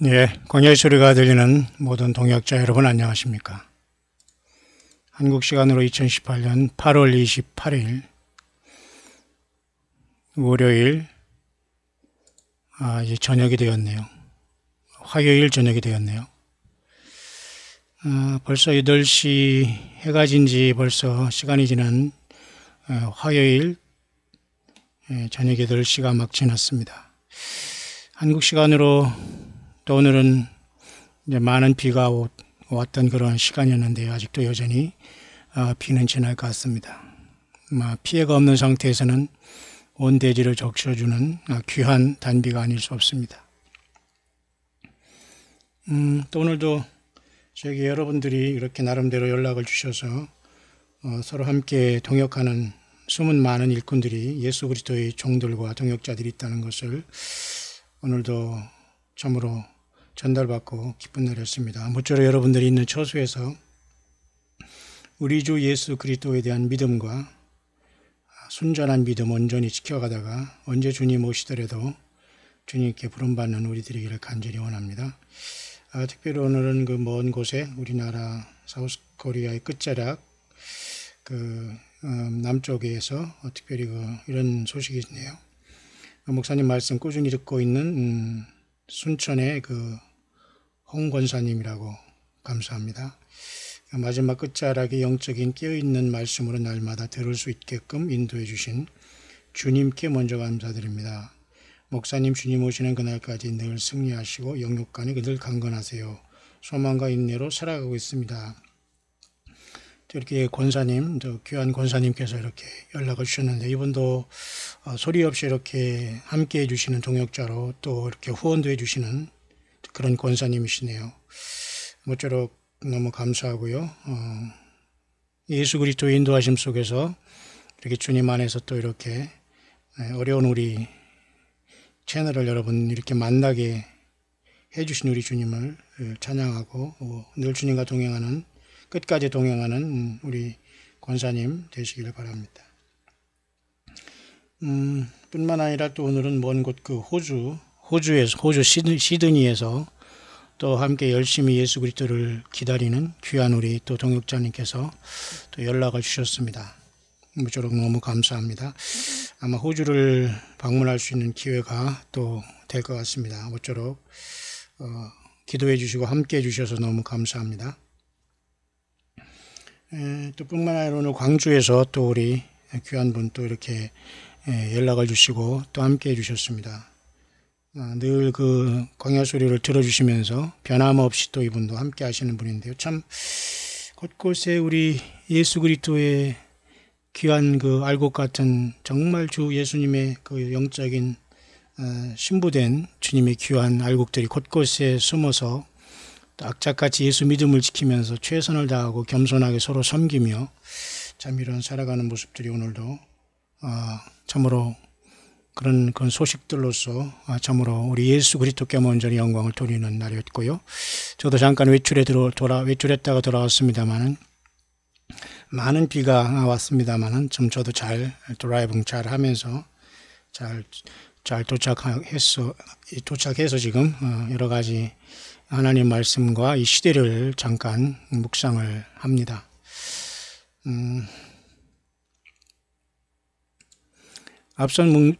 예, 광야의 소리가 들리는 모든 동역자 여러분 안녕하십니까? 한국 시간으로 2018년 8월 28일 월요일 이제 저녁이 되었네요. 화요일 저녁이 되었네요. 벌써 8시 해가 진 지 벌써 시간이 지난 화요일 저녁 8시가 막 지났습니다. 한국 시간으로 또 오늘은 이제 많은 비가 왔던 그런 시간이었는데요. 아직도 여전히 비는 지날 것 같습니다. 피해가 없는 상태에서는 온 대지를 적셔주는 귀한 단비가 아닐 수 없습니다. 또 오늘도 저에게 여러분들이 이렇게 나름대로 연락을 주셔서 서로 함께 동역하는 숨은 많은 일꾼들이 예수 그리스도의 종들과 동역자들이 있다는 것을 오늘도 참으로 전달받고 기쁜 날이었습니다. 모쪼록 여러분들이 있는 처소에서 우리 주 예수 그리스도에 대한 믿음과 순전한 믿음 온전히 지켜가다가 언제 주님 오시더라도 주님께 부름받는 우리들이 되기를 간절히 원합니다. 특별히 오늘은 그 먼 곳에 우리나라 사우스 코리아의 끝자락 남쪽에서 특별히 이런 소식이 있네요. 목사님 말씀 꾸준히 듣고 있는 순천의 홍 권사님이라고 감사합니다. 마지막 끝자락에 영적인 깨어있는 말씀으로 날마다 들을 수 있게끔 인도해 주신 주님께 먼저 감사드립니다. 목사님 주님 오시는 그날까지 늘 승리하시고 영육간에 늘 강건하세요. 소망과 인내로 살아가고 있습니다. 이렇게 권사님, 귀한 권사님께서 이렇게 연락을 주셨는데 이분도 소리 없이 이렇게 함께 해주시는 동역자로 또 이렇게 후원도 해주시는 그런 권사님이시네요. 모쪼록 너무 감사하고요. 예수 그리스도의 인도하심 속에서 이렇게 주님 안에서 또 이렇게 어려운 우리 채널을 여러분 이렇게 만나게 해주신 우리 주님을 찬양하고 늘 주님과 동행하는 끝까지 동행하는 우리 권사님 되시기를 바랍니다. 뿐만 아니라 또 오늘은 먼 곳 호주 시드니에서 또 함께 열심히 예수 그리스도를 기다리는 귀한 우리 또 동역자님께서 또 연락을 주셨습니다. 모쪼록 너무 감사합니다. 아마 호주를 방문할 수 있는 기회가 또 될 것 같습니다. 모쪼록 기도해 주시고 함께 해 주셔서 너무 감사합니다. 또 뿐만 아니라 오늘 광주에서 또 우리 귀한 분 또 이렇게 연락을 주시고 또 함께 해주셨습니다. 늘 광야 소리를 들어주시면서 변함없이 또 이분도 함께 하시는 분인데요. 참 곳곳에 우리 예수 그리스도의 귀한 알곡 같은 정말 주 예수님의 영적인 신부된 주님의 귀한 알곡들이 곳곳에 숨어서 악착같이 예수 믿음을 지키면서 최선을 다하고 겸손하게 서로 섬기며 참 이런 살아가는 모습들이 오늘도 참으로 그런 소식들로서 참으로 우리 예수 그리스도께 먼저 영광을 돌리는 날이었고요. 저도 잠깐 외출했다가 돌아왔습니다만은 많은 비가 왔습니다만은 저도 잘 드라이빙 잘 하면서 잘 도착해서 지금 여러 가지 하나님 말씀과 이 시대를 잠깐 묵상을 합니다. 앞선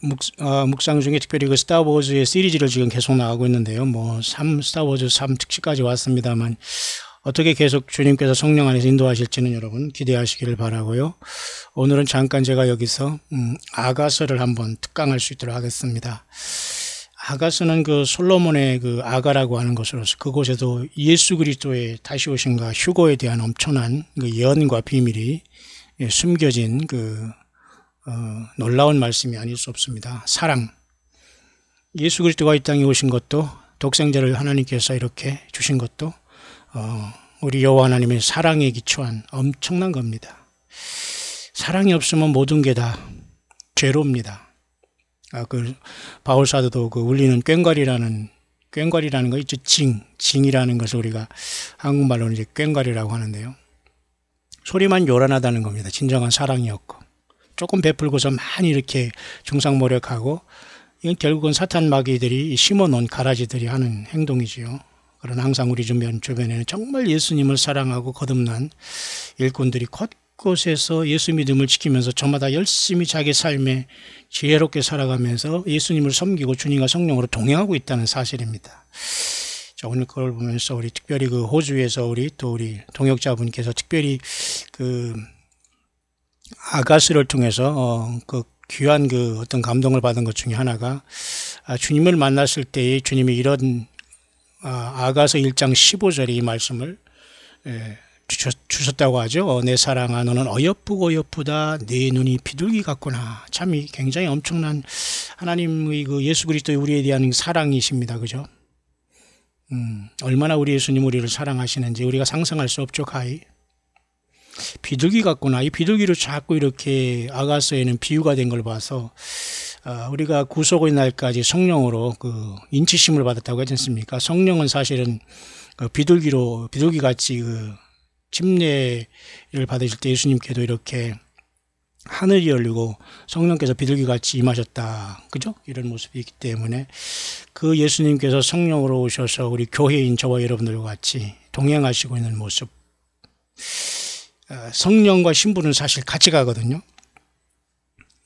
묵상 중에 특별히 스타워즈의 시리즈를 지금 계속 나가고 있는데요. 스타워즈 3 특집까지 왔습니다만 어떻게 계속 주님께서 성령 안에서 인도하실지는 여러분 기대하시기를 바라고요. 오늘은 잠깐 제가 여기서 아가서를 한번 특강할 수 있도록 하겠습니다. 아가서는 솔로몬의 아가라고 하는 것으로서 그곳에도 예수 그리스도의 다시 오심과 휴거에 대한 엄청난 예언과 비밀이 숨겨진 놀라운 말씀이 아닐 수 없습니다. 사랑. 예수 그리스도가 이 땅에 오신 것도 독생자를 하나님께서 이렇게 주신 것도 우리 여호와 하나님의 사랑에 기초한 엄청난 겁니다. 사랑이 없으면 모든 게 다 죄로입니다. 바울 사도도 울리는 꽹과리라는 거 있죠. 징이라는 것을 우리가 한국말로는 이제 꽹과리라고 하는데요. 소리만 요란하다는 겁니다. 진정한 사랑이 없고 조금 베풀고서 많이 이렇게 중상모략하고 이건 결국은 사탄 마귀들이 심어놓은 가라지들이 하는 행동이지요. 그러나 항상 우리 주변에는 정말 예수님을 사랑하고 거듭난 일꾼들이 곳곳에서 예수 믿음을 지키면서 저마다 열심히 자기 삶에 지혜롭게 살아가면서 예수님을 섬기고 주님과 성령으로 동행하고 있다는 사실입니다. 자, 오늘 그걸 보면서 우리 특별히 그 호주에서 우리 동역자분께서 특별히 그 아가스를 통해서 그 귀한 그 어떤 감동을 받은 것 중에 하나가 주님을 만났을 때에 주님이 이런 아가서 1장 15절에 이 말씀을 주셨다고 하죠. 내 사랑아 너는 어여쁘고 어여쁘다 내 눈이 비둘기 같구나. 참 굉장히 엄청난 하나님의 그 예수 그리스도의 우리에 대한 사랑이십니다. 그죠? 얼마나 우리 예수님 우리를 사랑하시는지 우리가 상상할 수 없죠. 가히 비둘기 같구나. 이 비둘기로 자꾸 이렇게 아가서에는 비유가 된 걸 봐서 우리가 구속의 날까지 성령으로 그 인치심을 받았다고 하지 않습니까? 성령은 사실은 비둘기 같이 그 침례를 받으실 때 예수님께도 이렇게 하늘이 열리고 성령께서 비둘기 같이 임하셨다. 그죠? 이런 모습이 있기 때문에 그 예수님께서 성령으로 오셔서 우리 교회인 저와 여러분들과 같이 동행하시고 있는 모습. 성령과 신부는 사실 같이 가거든요.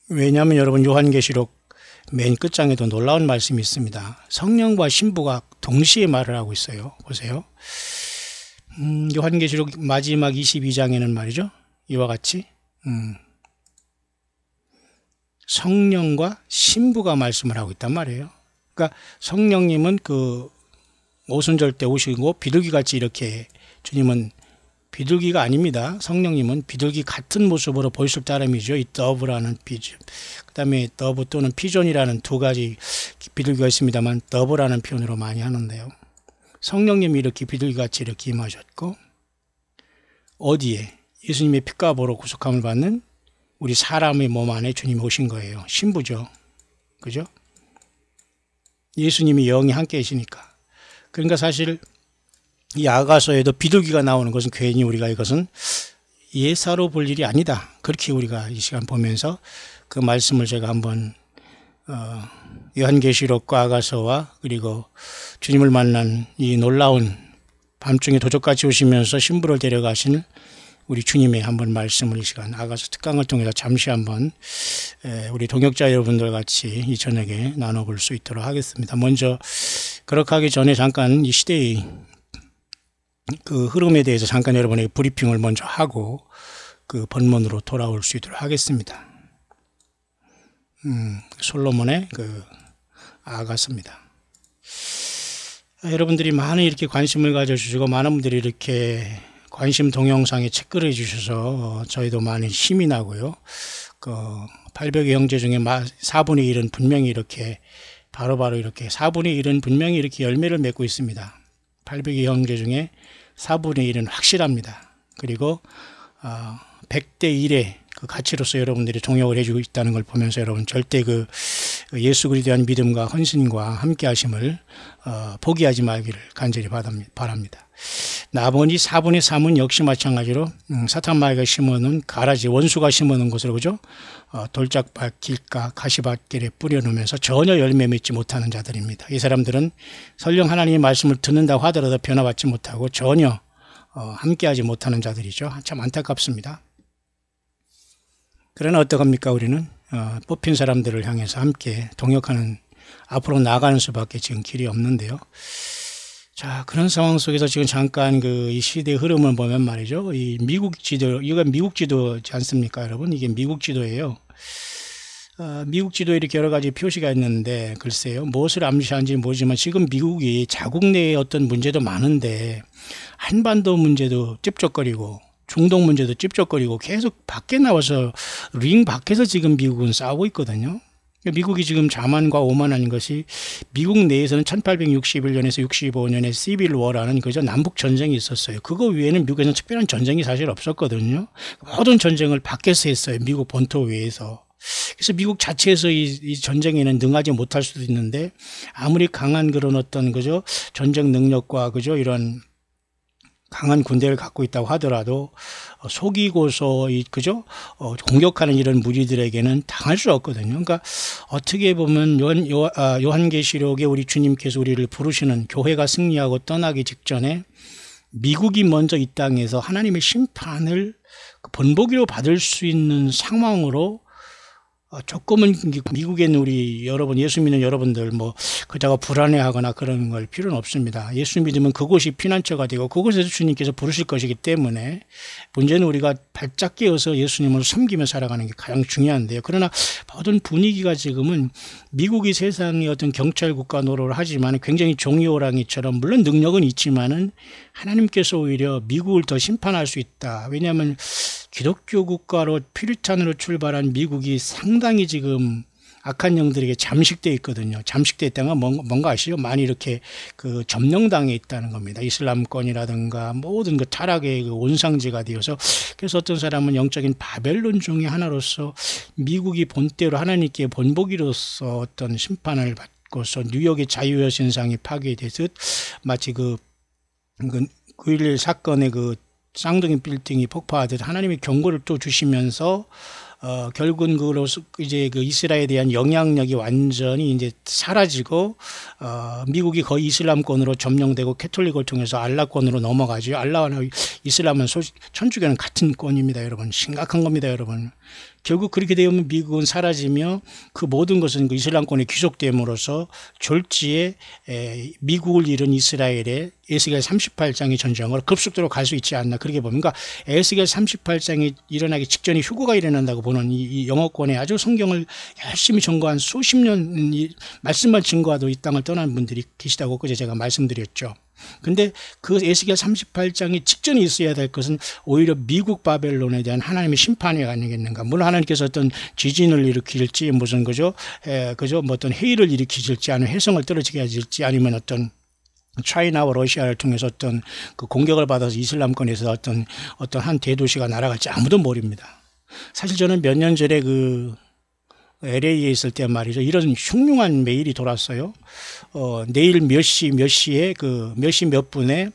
왜냐하면 여러분 요한계시록 맨 끝장에도 놀라운 말씀이 있습니다. 성령과 신부가 동시에 말을 하고 있어요. 보세요. 요한계시록 마지막 22장에는 말이죠. 이와 같이 성령과 신부가 말씀을 하고 있단 말이에요. 그러니까 성령님은 그 오순절 때 오시고 비둘기같이 이렇게 주님은 비둘기가 아닙니다. 성령님은 비둘기 같은 모습으로 보이실 따름이죠. 이 더브라는 비주. 그 다음에 더브 또는 피존이라는 두 가지 비둘기가 있습니다만 더브라는 표현으로 많이 하는데요. 성령님이 이렇게 비둘기같이 이렇게 임하셨고 어디에? 예수님의 피값으로 구속함을 받는 우리 사람의 몸 안에 주님이 오신 거예요. 신부죠. 그죠? 예수님이 영이 함께 계시니까. 그러니까 사실 이 아가서에도 비둘기가 나오는 것은 괜히 우리가 이것은 예사로 볼 일이 아니다. 그렇게 우리가 이 시간 보면서 그 말씀을 제가 한번 요한계시록과 아가서와 그리고 주님을 만난 이 놀라운 밤중에 도적같이 오시면서 신부를 데려가신 우리 주님의 한번 말씀을 이 시간 아가서 특강을 통해서 잠시 한번 우리 동역자 여러분들 같이 이 저녁에 나눠볼 수 있도록 하겠습니다. 먼저 그렇게 하기 전에 잠깐 이 시대의 그 흐름에 대해서 잠깐 여러분에게 브리핑을 먼저 하고 그 본문으로 돌아올 수 있도록 하겠습니다. 솔로몬의 그 아가서입니다. 여러분들이 많은 이렇게 관심을 가져주시고 많은 분들이 이렇게 관심 동영상에 체크를 해주셔서 저희도 많이 힘이 나고요. 그 800의 형제 중에 4분의 1은 분명히 이렇게 바로바로 이렇게 4분의 1은 분명히 이렇게 열매를 맺고 있습니다. 800의 형제 중에 4분의 1은 확실합니다. 그리고 100대 1의 그 가치로서 여러분들이 동역을 해주고 있다는 걸 보면서 여러분 절대 그 예수 그리스도에 대한 믿음과 헌신과 함께 하심을 포기하지 말기를 간절히 바랍니다. 나머지 4분의 3은 역시 마찬가지로 사탄 마귀가 심어놓은 가라지 원수가 심어놓은 곳으로 그죠? 돌짝밭 길가 가시밭길에 뿌려놓으면서 전혀 열매 맺지 못하는 자들입니다. 이 사람들은 설령 하나님의 말씀을 듣는다고 하더라도 변화받지 못하고 전혀 함께하지 못하는 자들이죠. 참 안타깝습니다. 그러나 어떡합니까? 우리는 뽑힌 사람들을 향해서 함께 동역하는 앞으로 나가는 수밖에 지금 길이 없는데요. 자, 그런 상황 속에서 지금 잠깐 이 시대의 흐름을 보면 말이죠. 이 미국 지도, 이거 미국 지도지 않습니까, 여러분? 이게 미국 지도예요. 미국 지도에 이렇게 여러 가지 표시가 있는데, 글쎄요. 무엇을 암시하는지 모르지만 지금 미국이 자국 내에 어떤 문제도 많은데, 한반도 문제도 찝쩍거리고, 중동 문제도 찝쩍거리고, 계속 밖에 나와서, 링 밖에서 지금 미국은 싸우고 있거든요. 미국이 지금 자만과 오만한 것이 미국 내에서는 1861년에서 65년에 시빌 워라는 그저 남북 전쟁이 있었어요. 그거 외에는 미국에서는 특별한 전쟁이 사실 없었거든요. 모든 전쟁을 밖에서 했어요. 미국 본토 외에서. 그래서 미국 자체에서 이 전쟁에는 능하지 못할 수도 있는데 아무리 강한 그런 어떤 그죠 전쟁 능력과 그죠 이런 강한 군대를 갖고 있다고 하더라도 속이고서 그죠? 공격하는 이런 무리들에게는 당할 수 없거든요. 그러니까 어떻게 보면 요한계시록에 우리 주님께서 우리를 부르시는 교회가 승리하고 떠나기 직전에 미국이 먼저 이 땅에서 하나님의 심판을 본보기로 받을 수 있는 상황으로 조금은 미국에 있는 우리 여러분, 예수 믿는 여러분들 그다가 불안해하거나 그런 걸 필요는 없습니다. 예수 믿으면 그곳이 피난처가 되고 그곳에서 주님께서 부르실 것이기 때문에 문제는 우리가 발짝 깨어서 예수님을 섬기며 살아가는 게 가장 중요한데요. 그러나 모든 분위기가 지금은 미국이 세상의 어떤 경찰 국가 노릇을 하지만 굉장히 종이호랑이처럼 물론 능력은 있지만은 하나님께서 오히려 미국을 더 심판할 수 있다. 왜냐하면 기독교 국가로 퓨리탄으로 출발한 미국이 상당히 지금 악한 영들에게 잠식되어 있거든요. 잠식되어 있다는 건 뭔가 아시죠? 많이 이렇게 점령당해 있다는 겁니다. 이슬람권이라든가 모든 타락의 온상지가 되어서, 그래서 어떤 사람은 영적인 바벨론 중의 하나로서 미국이 본때로 하나님께 본보기로서 어떤 심판을 받고서 뉴욕의 자유여신상이 파괴되듯 마치 9.11 사건의 쌍둥이 빌딩이 폭파하듯 하나님의 경고를 또 주시면서 결국은 그로서 이제 이스라엘에 대한 영향력이 완전히 이제 사라지고 미국이 거의 이슬람권으로 점령되고 캐톨릭을 통해서 알라권으로 넘어가죠. 알라와 이슬람은 천주교는 같은 권입니다, 여러분. 심각한 겁니다, 여러분. 결국 그렇게 되면 미국은 사라지며 그 모든 것은 이슬람권에 귀속됨으로써 졸지에 미국을 잃은 이스라엘의 에스겔 38장의 전쟁으로 급속도로 갈 수 있지 않나, 그렇게 봅니다. 그러니까 에스겔 38장이 일어나기 직전에 휴거가 일어난다고 보는 이 영어권에 아주 성경을 열심히 전거한 수십 년 말씀만 증거하도 이 땅을 떠난 분들이 계시다고 그제 제가 말씀드렸죠. 근데 그 에스겔 38장이 직전에 있어야 될 것은 오히려 미국 바벨론에 대한 하나님의 심판이 아니겠는가. 물론 하나님께서 어떤 지진을 일으킬지 무슨 어떤 해일을 일으키실지 아니면 해성을 떨어지게 하실지 아니면 어떤 차이나와 러시아를 통해서 어떤 공격을 받아서 이슬람권에서 어떤 한 대도시가 날아갈지 아무도 모릅니다. 사실 저는 몇 년 전에 LA에 있을 때 말이죠. 이런 흉흉한 메일이 돌았어요. 내일 몇 시에 몇 시 몇 분에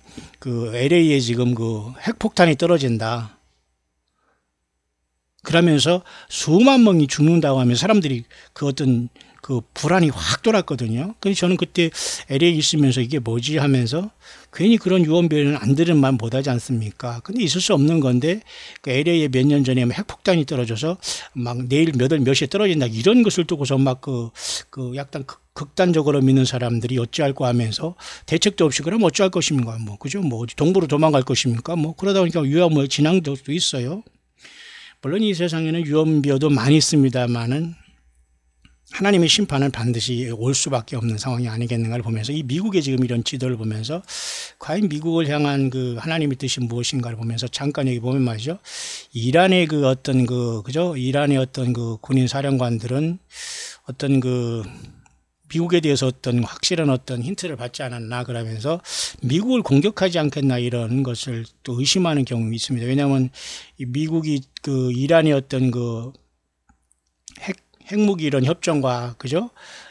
LA에 지금 핵폭탄이 떨어진다. 그러면서 수만 명이 죽는다고 하면 사람들이 불안이 확 돌았거든요. 그래서 저는 그때 LA에 있으면서 이게 뭐지 하면서 괜히 그런 유언비어는 안 들은 말 못하지 않습니까? 근데 있을 수 없는 건데 LA에 몇 년 전에 핵폭탄이 떨어져서 내일 몇 시에 떨어진다 이런 것을 두고서 약간 극단적으로 믿는 사람들이 어찌할까 하면서 대책도 없이 그럼 어찌할 것입니까? 그죠? 어디 동부로 도망갈 것입니까? 그러다 보니까 유언비어 진앙 적도 있어요. 물론 이 세상에는 유언비어도 많이 있습니다만은 하나님의 심판은 반드시 올 수밖에 없는 상황이 아니겠는가를 보면서 이 미국의 지금 이런 지도를 보면서 과연 미국을 향한 하나님의 뜻이 무엇인가를 보면서 잠깐 여기 보면 말이죠. 이란의 이란의 어떤 군인 사령관들은 미국에 대해서 어떤 확실한 어떤 힌트를 받지 않았나 그러면서 미국을 공격하지 않겠나 이런 것을 또 의심하는 경우가 있습니다. 왜냐하면 미국이 이란의 어떤 핵무기 이런 협정과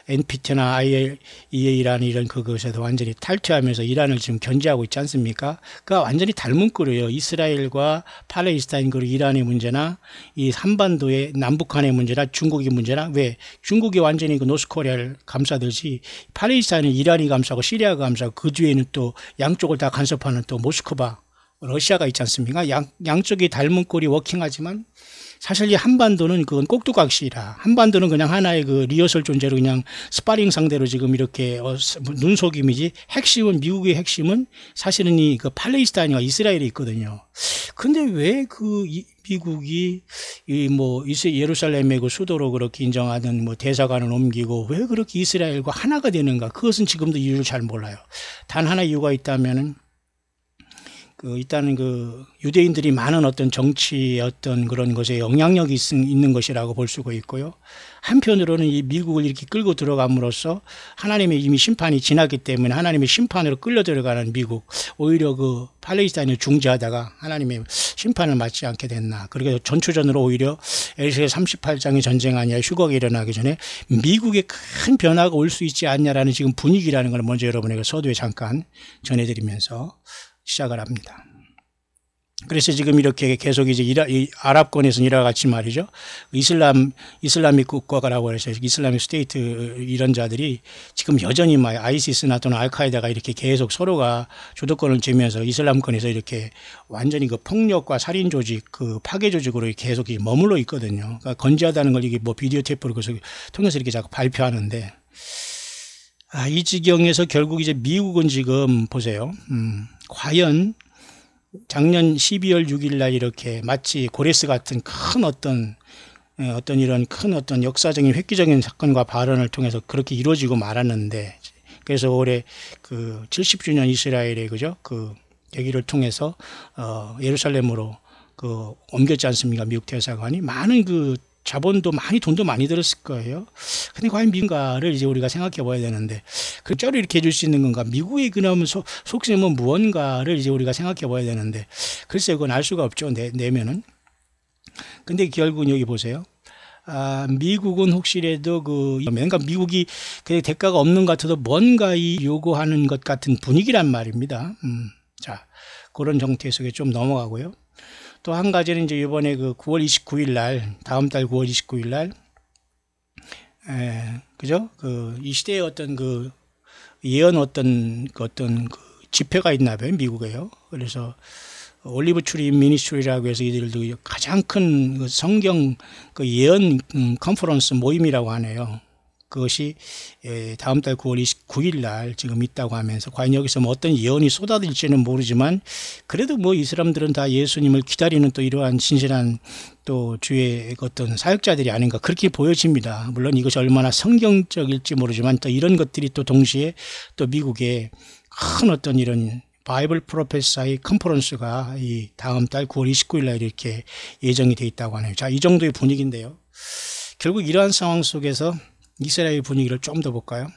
NPT나 IAEA라는 이런 그것에서 완전히 탈퇴하면서 이란을 지금 견제하고 있지 않습니까? 그러니까 완전히 닮은 꼴이에요. 이스라엘과 팔레스타인 그리고 이란의 문제나 이 한반도의 남북한의 문제나 중국의 문제나 왜 중국이 완전히 노스코리아를 감싸듯이 팔레스타인은 이란이 감싸고 시리아가 감싸고 그 뒤에는 또 양쪽을 다 간섭하는 또 모스크바 러시아가 있지 않습니까? 양쪽이 닮은 꼴이 워킹하지만 사실 이 한반도는 그건 꼭두각시라. 한반도는 그냥 하나의 리허설 존재로 그냥 스파링 상대로 지금 이렇게 눈속임이지 핵심은 미국의 핵심은 사실은 이 팔레스타인과 이스라엘이 있거든요. 근데 왜 미국이 예루살렘의 수도로 그렇게 인정하는 대사관을 옮기고 왜 그렇게 이스라엘과 하나가 되는가? 그것은 지금도 이유를 잘 몰라요. 단 하나 이유가 있다면은 일단은 유대인들이 많은 어떤 정치의 어떤 그런 것에 영향력이 있는 것이라고 볼 수가 있고요. 한편으로는 이 미국을 이렇게 끌고 들어감으로써 하나님의 이미 심판이 지났기 때문에 하나님의 심판으로 끌려 들어가는 미국, 오히려 팔레스타인을 중재하다가 하나님의 심판을 맞지 않게 됐나. 그렇게 전초전으로 오히려 에스겔 38장의 전쟁 아니라 휴거가 일어나기 전에 미국에 큰 변화가 올 수 있지 않냐라는 지금 분위기라는 걸 먼저 여러분에게 서두에 잠깐 전해드리면서 시작을 합니다. 그래서 지금 이렇게 계속 이제 이 아랍권에서는 이와 같이 말이죠. 이슬람식 국가라고 해서 이슬람식 스테이트 이런 자들이 지금 여전히 막 아이시스나 또는 알카에다가 이렇게 계속 서로가 주도권을 쥐면서 이슬람권에서 이렇게 완전히 그 폭력과 살인 조직, 그 파괴 조직으로 계속 머물러 있거든요. 그러니까 건재하다는 걸 이게 뭐 비디오 테이프로 통해서 이렇게 자꾸 발표하는데, 이 지경에서 결국 이제 미국은 지금 보세요. 과연 작년 12월 6일 날 이렇게 마치 고레스 같은 큰 어떤 이런 큰 어떤 역사적인 획기적인 사건과 발언을 통해서 그렇게 이루어지고 말았는데, 그래서 올해 그 70주년 이스라엘의 그죠? 그 계기를 통해서 예루살렘으로 그 옮겼지 않습니까? 미국 대사관이 많은 그 자본도 많이 돈도 많이 들었을 거예요. 근데 과연 미국인가를 이제 우리가 생각해 봐야 되는데, 그 쩌를 이렇게 해줄 수 있는 건가? 미국의 그러면 속셈은 무언가를 이제 우리가 생각해 봐야 되는데, 글쎄 그건 알 수가 없죠. 내면은. 근데 결국은 여기 보세요. 미국은 혹시라도 그러니까 미국이 그 대가가 없는 것 같아도 뭔가 요구하는 것 같은 분위기란 말입니다. 자, 그런 정태 속에 좀 넘어가고요. 또 한 가지는 이제 이번에 그 9월 29일 날, 다음 달 9월 29일 날, 그죠? 이 시대의 어떤 그 예언 어떤 그 집회가 있나 봐요, 미국에요. 그래서 올리브 트리 미니스트리라고 해서 이들도 가장 큰 성경 그 예언 컨퍼런스 모임이라고 하네요. 그것이 다음 달 9월 29일 날 지금 있다고 하면서, 과연 여기서 뭐 어떤 예언이 쏟아질지는 모르지만 그래도 뭐 이 사람들은 다 예수님을 기다리는 또 이러한 신실한 또 주의 어떤 사역자들이 아닌가 그렇게 보여집니다. 물론 이것이 얼마나 성경적일지 모르지만 또 이런 것들이 또 동시에 또 미국의 큰 어떤 이런 바이블 프로페사의 컨퍼런스가 이 다음 달 9월 29일 날 이렇게 예정이 되어 있다고 하네요. 자, 이 정도의 분위기인데요. 결국 이러한 상황 속에서 이스라엘 분위기를 좀 더 볼까요?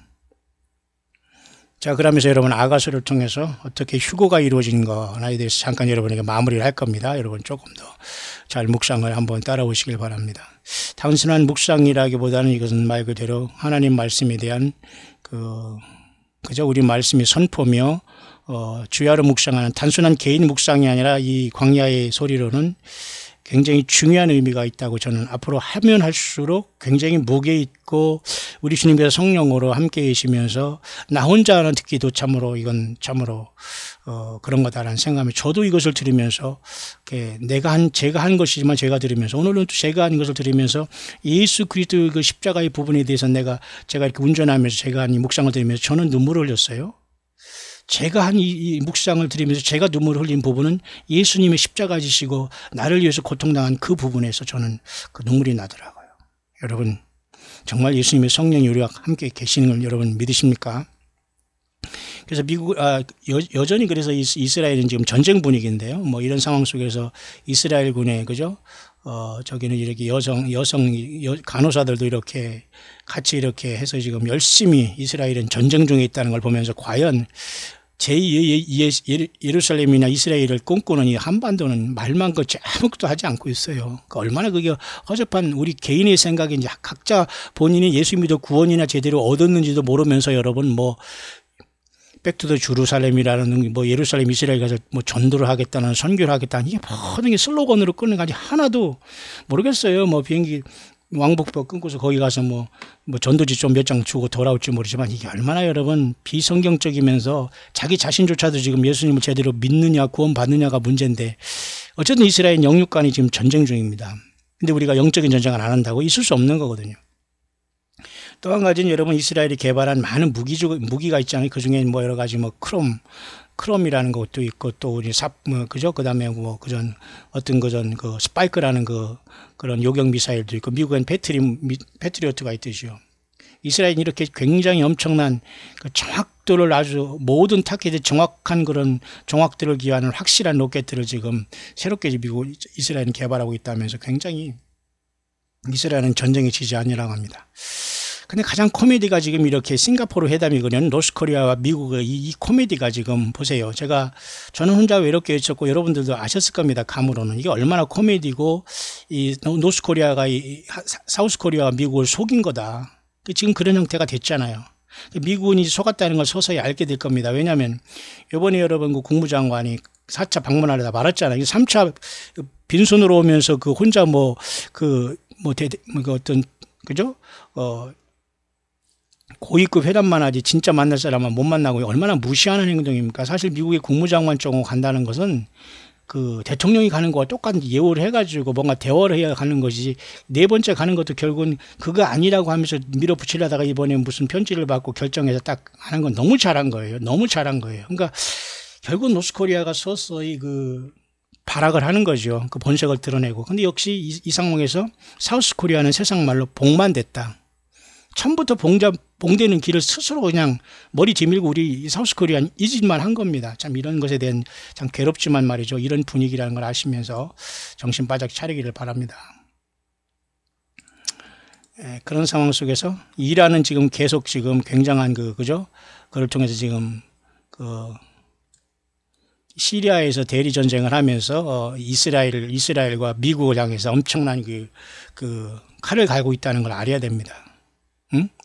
자, 그러면서 여러분 아가서를 통해서 어떻게 휴거가 이루어진 거에 대해서 잠깐 여러분에게 마무리를 할 겁니다. 여러분 조금 더 잘 묵상을 한번 따라오시길 바랍니다. 단순한 묵상이라기보다는 이것은 말 그대로 하나님 말씀에 대한 그저 우리 말씀이 선포며 주야로 묵상하는 단순한 개인 묵상이 아니라 이 광야의 소리로는 굉장히 중요한 의미가 있다고 저는 앞으로 하면 할수록 굉장히 무게 있고 우리 주님께서 성령으로 함께 계시면서 나 혼자 듣기도 참으로 이건 참으로 그런 거다라는 생각이, 저도 이것을 들으면서 제가 한 것이지만 제가 들으면서 오늘은 또 제가 한 것을 들으면서 예수 그리스도의 그 십자가의 부분에 대해서 제가 이렇게 운전하면서 제가 한 이 묵상을 들으면서 저는 눈물을 흘렸어요. 제가 한 이 묵상을 드리면서 제가 눈물을 흘린 부분은 예수님의 십자가 지시고 나를 위해서 고통당한 그 부분에서 저는 그 눈물이 나더라고요. 여러분 정말 예수님의 성령이 우리와 함께 계시는 걸 여러분 믿으십니까? 그래서 여전히 그래서 이스라엘은 지금 전쟁 분위기인데요. 뭐 이런 상황 속에서 이스라엘군의 그죠? 저기는 이렇게 여성 간호사들도 이렇게 같이 이렇게 해서 지금 열심히 이스라엘은 전쟁 중에 있다는 걸 보면서 과연 예루살렘이나 이스라엘을 꿈꾸는 이 한반도는 말만 걷지 아무것도 하지 않고 있어요. 얼마나 그게 허접한 우리 개인의 생각인지, 각자 본인이 예수 믿어 구원이나 제대로 얻었는지도 모르면서 여러분 뭐 백투더 주루살렘이라는 뭐 예루살렘 이스라엘 가서 뭐 전도를 하겠다는 선교를 하겠다는 이게 모든 게 슬로건으로 끊는 가지 하나도 모르겠어요. 뭐 비행기 왕복표 끊고서 거기 가서 뭐 전도지 좀 몇 장 주고 돌아올지 모르지만 이게 얼마나 여러분 비성경적이면서 자기 자신조차도 지금 예수님을 제대로 믿느냐 구원 받느냐가 문제인데, 어쨌든 이스라엘 영육간이 지금 전쟁 중입니다. 근데 우리가 영적인 전쟁을 안 한다고 있을 수 없는 거거든요. 또 한 가지는 여러분 이스라엘이 개발한 많은 무기가 있잖아요. 그 중에 뭐 여러 가지 뭐 크롬이라는 것도 있고 또 우리 그죠? 그다음에 뭐 어떤 그 스파이크라는 그런 요격 미사일도 있고 미국엔 패트리어트가 있듯이요. 이스라엘이 이렇게 굉장히 엄청난 그 정확도를 아주 모든 타겟에 정확한 그런 정확도를 기하는 확실한 로켓들을 지금 새롭게 이스라엘은 개발하고 있다면서 굉장히 이스라엘은 전쟁의 지지아니라고 합니다. 근데 가장 코미디가 지금 이렇게 싱가포르 회담이거든요. 노스코리아와 미국의 이 코미디가 지금 보세요. 저는 혼자 외롭게 있었고 여러분들도 아셨을 겁니다. 감으로는 이게 얼마나 코미디고 이 노스코리아가 사우스코리아와 미국을 속인 거다. 지금 그런 형태가 됐잖아요. 미국은 속았다는 걸 서서히 알게 될 겁니다. 왜냐하면 이번에 여러분 그 국무장관이 4차 방문하려다 말았잖아요. 3차 빈손으로 오면서 그 혼자 그 어떤, 그죠? 고위급 회담만 하지 진짜 만날 사람은 못 만나고 얼마나 무시하는 행동입니까? 사실 미국의 국무장관 쪽으로 간다는 것은 그 대통령이 가는 거와 똑같은 예우를 해가지고 뭔가 대화를 해야 가는 것이지, 네 번째 가는 것도 결국은 그거 아니라고 하면서 밀어붙이려다가 이번에 무슨 편지를 받고 결정해서 딱 하는 건 너무 잘한 거예요. 너무 잘한 거예요. 그러니까 결국 노스코리아가 서서히 그 발악을 하는 거죠. 그 본색을 드러내고. 근데 역시 이 상황에서 사우스코리아는 세상 말로 복만 됐다. 처음부터 봉되는 길을 스스로 그냥 머리 지밀고 우리 사우스코리아는 이 짓만 한 겁니다. 참 이런 것에 대한 참 괴롭지만 말이죠. 이런 분위기라는 걸 아시면서 정신 바짝 차리기를 바랍니다. 그런 상황 속에서 이란은 지금 계속 지금 굉장한 그죠? 그걸 통해서 지금 시리아에서 대리 전쟁을 하면서 이스라엘과 미국을 향해서 엄청난 그 칼을 갈고 있다는 걸 알아야 됩니다.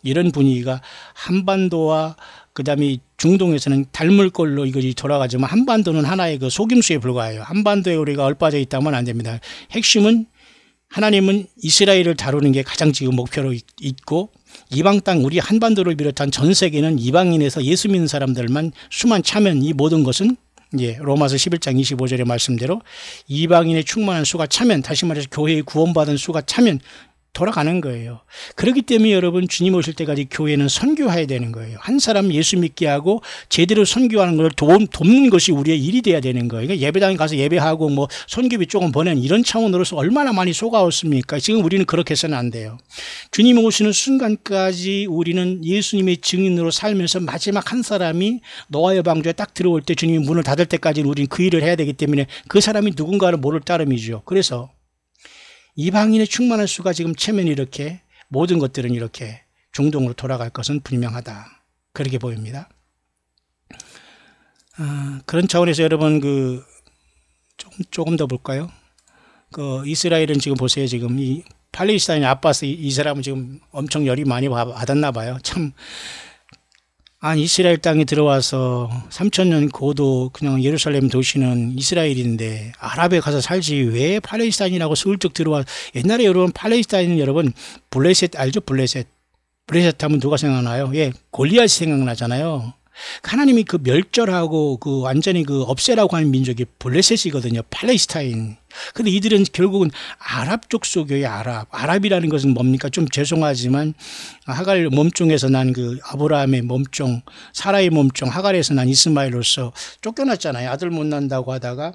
이런 분위기가 한반도와 그다음에 중동에서는 닮을 걸로 이것이 돌아가지만 한반도는 하나의 그 속임수에 불과해요. 한반도에 우리가 얼빠져 있다면 안 됩니다. 핵심은 하나님은 이스라엘을 다루는 게 가장 지금 목표로 있고, 이방 땅 우리 한반도를 비롯한 전 세계는 이방인에서 예수 믿는 사람들만 수만 차면 이 모든 것은 로마서 11장 25절의 말씀대로 이방인의 충만한 수가 차면, 다시 말해서 교회에 구원받은 수가 차면 돌아가는 거예요. 그렇기 때문에 여러분, 주님 오실 때까지 교회는 선교해야 되는 거예요. 한 사람 예수 믿게 하고 제대로 선교하는 걸 돕는 것이 우리의 일이 돼야 되는 거예요. 그러니까 예배당에 가서 예배하고 선교비 조금 보내는 이런 차원으로서 얼마나 많이 속아왔습니까? 지금 우리는 그렇게 해서는 안 돼요. 주님 오시는 순간까지 우리는 예수님의 증인으로 살면서 마지막 한 사람이 노아의 방주에 딱 들어올 때 주님이 문을 닫을 때까지 우리는 그 일을 해야 되기 때문에 그 사람이 누군가를 모를 따름이죠. 그래서 이방인의 충만한 수가 지금 체면 이렇게 모든 것들은 이렇게 중동으로 돌아갈 것은 분명하다. 그렇게 보입니다. 그런 차원에서 여러분 조금 더 볼까요? 이스라엘은 지금 보세요. 지금 이 팔레스타인 아바스 이 사람은 지금 엄청 열이 많이 받았나 봐요. 참. 이스라엘 땅에 들어와서 3000년 고도 그냥 예루살렘 도시는 이스라엘인데 아랍에 가서 살지 왜 팔레스타인이라고 슬쩍 들어와. 옛날에 여러분 팔레스타인은 여러분 블레셋 알죠? 블레셋 하면 누가 생각나요? 골리앗이 생각나잖아요. 하나님이 그 멸절하고 완전히 없애라고 하는 민족이 블레셋이거든요. 팔레스타인. 근데 이들은 결국은 아랍 족속이에요. 아랍이라는 것은 뭡니까? 좀 죄송하지만 하갈 몸종에서 난 아브라함의 몸종, 사라의 몸종, 하갈에서 난 이스마엘로서 쫓겨났잖아요. 아들 못 난다고 하다가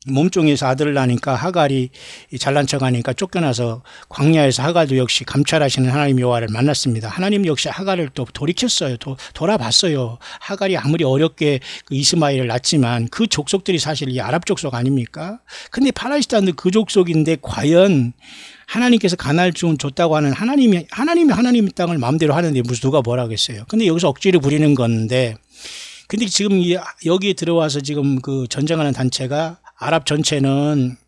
몸종에서 아들을 낳으니까 하갈이 잘난 척하니까 쫓겨나서 광야에서 하갈도 역시 감찰하시는 하나님 여호와를 만났습니다. 하나님 역시 하갈을 또 돌이켰어요. 돌아봤어요. 하갈이 아무리 어렵게 이스마엘을 낳지만 그 족속들이 사실 이 아랍 족속 아닙니까? 근데 팔레스타인도 그 족속인데 과연 하나님께서 가나안을 줬다고 하는 하나님이 땅을 마음대로 하는데 무슨 누가 뭐라 하겠어요. 근데 여기서 억지를 부리는 건데, 근데 지금 여기에 들어와서 지금 전쟁하는 단체가 아랍 전체는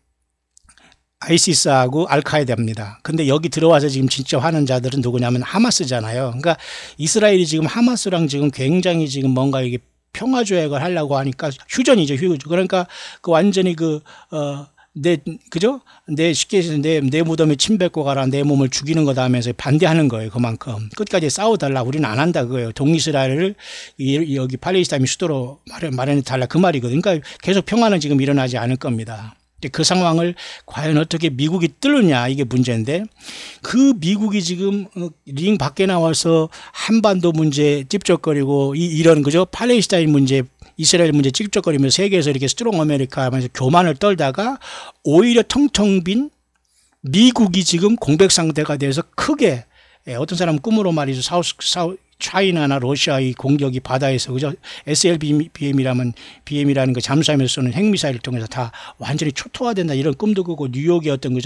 아이시스하고 알카에다입니다. 근데 여기 들어와서 지금 진짜 하는 자들은 누구냐면 하마스잖아요. 그러니까 이스라엘이 지금 하마스랑 지금 굉장히 지금 뭔가 이게 평화 조약을 하려고 하니까 휴전이죠. 그러니까 완전히 쉽게 해서 내 무덤에 침 뱉고 가라, 내 몸을 죽이는 거다 하면서 반대하는 거예요. 그만큼 끝까지 싸워달라, 우리는 안 한다 그거예요. 동이스라엘을 여기 팔레스타인 수도로 마련해 달라 그 말이거든요. 그러니까 계속 평화는 지금 일어나지 않을 겁니다. 그 상황을 과연 어떻게 미국이 뚫느냐, 이게 문제인데, 그 미국이 지금 링 밖에 나와서 한반도 문제 찝쩍거리고 이런 팔레스타인 문제, 이스라엘 문제 찝쩍거리면서 세계에서 이렇게 스트롱 아메리카 하면서 교만을 떨다가 오히려 텅텅 빈 미국이 지금 공백 상태가 돼서 크게, 어떤 사람은 꿈으로 말이죠. 차이나나 러시아의 공격이 바다에서 SLBM이라는 그 잠수함에서 쏘는 핵미사일을 통해서 다 완전히 초토화된다, 이런 꿈도 꾸고, 뉴욕의 어떤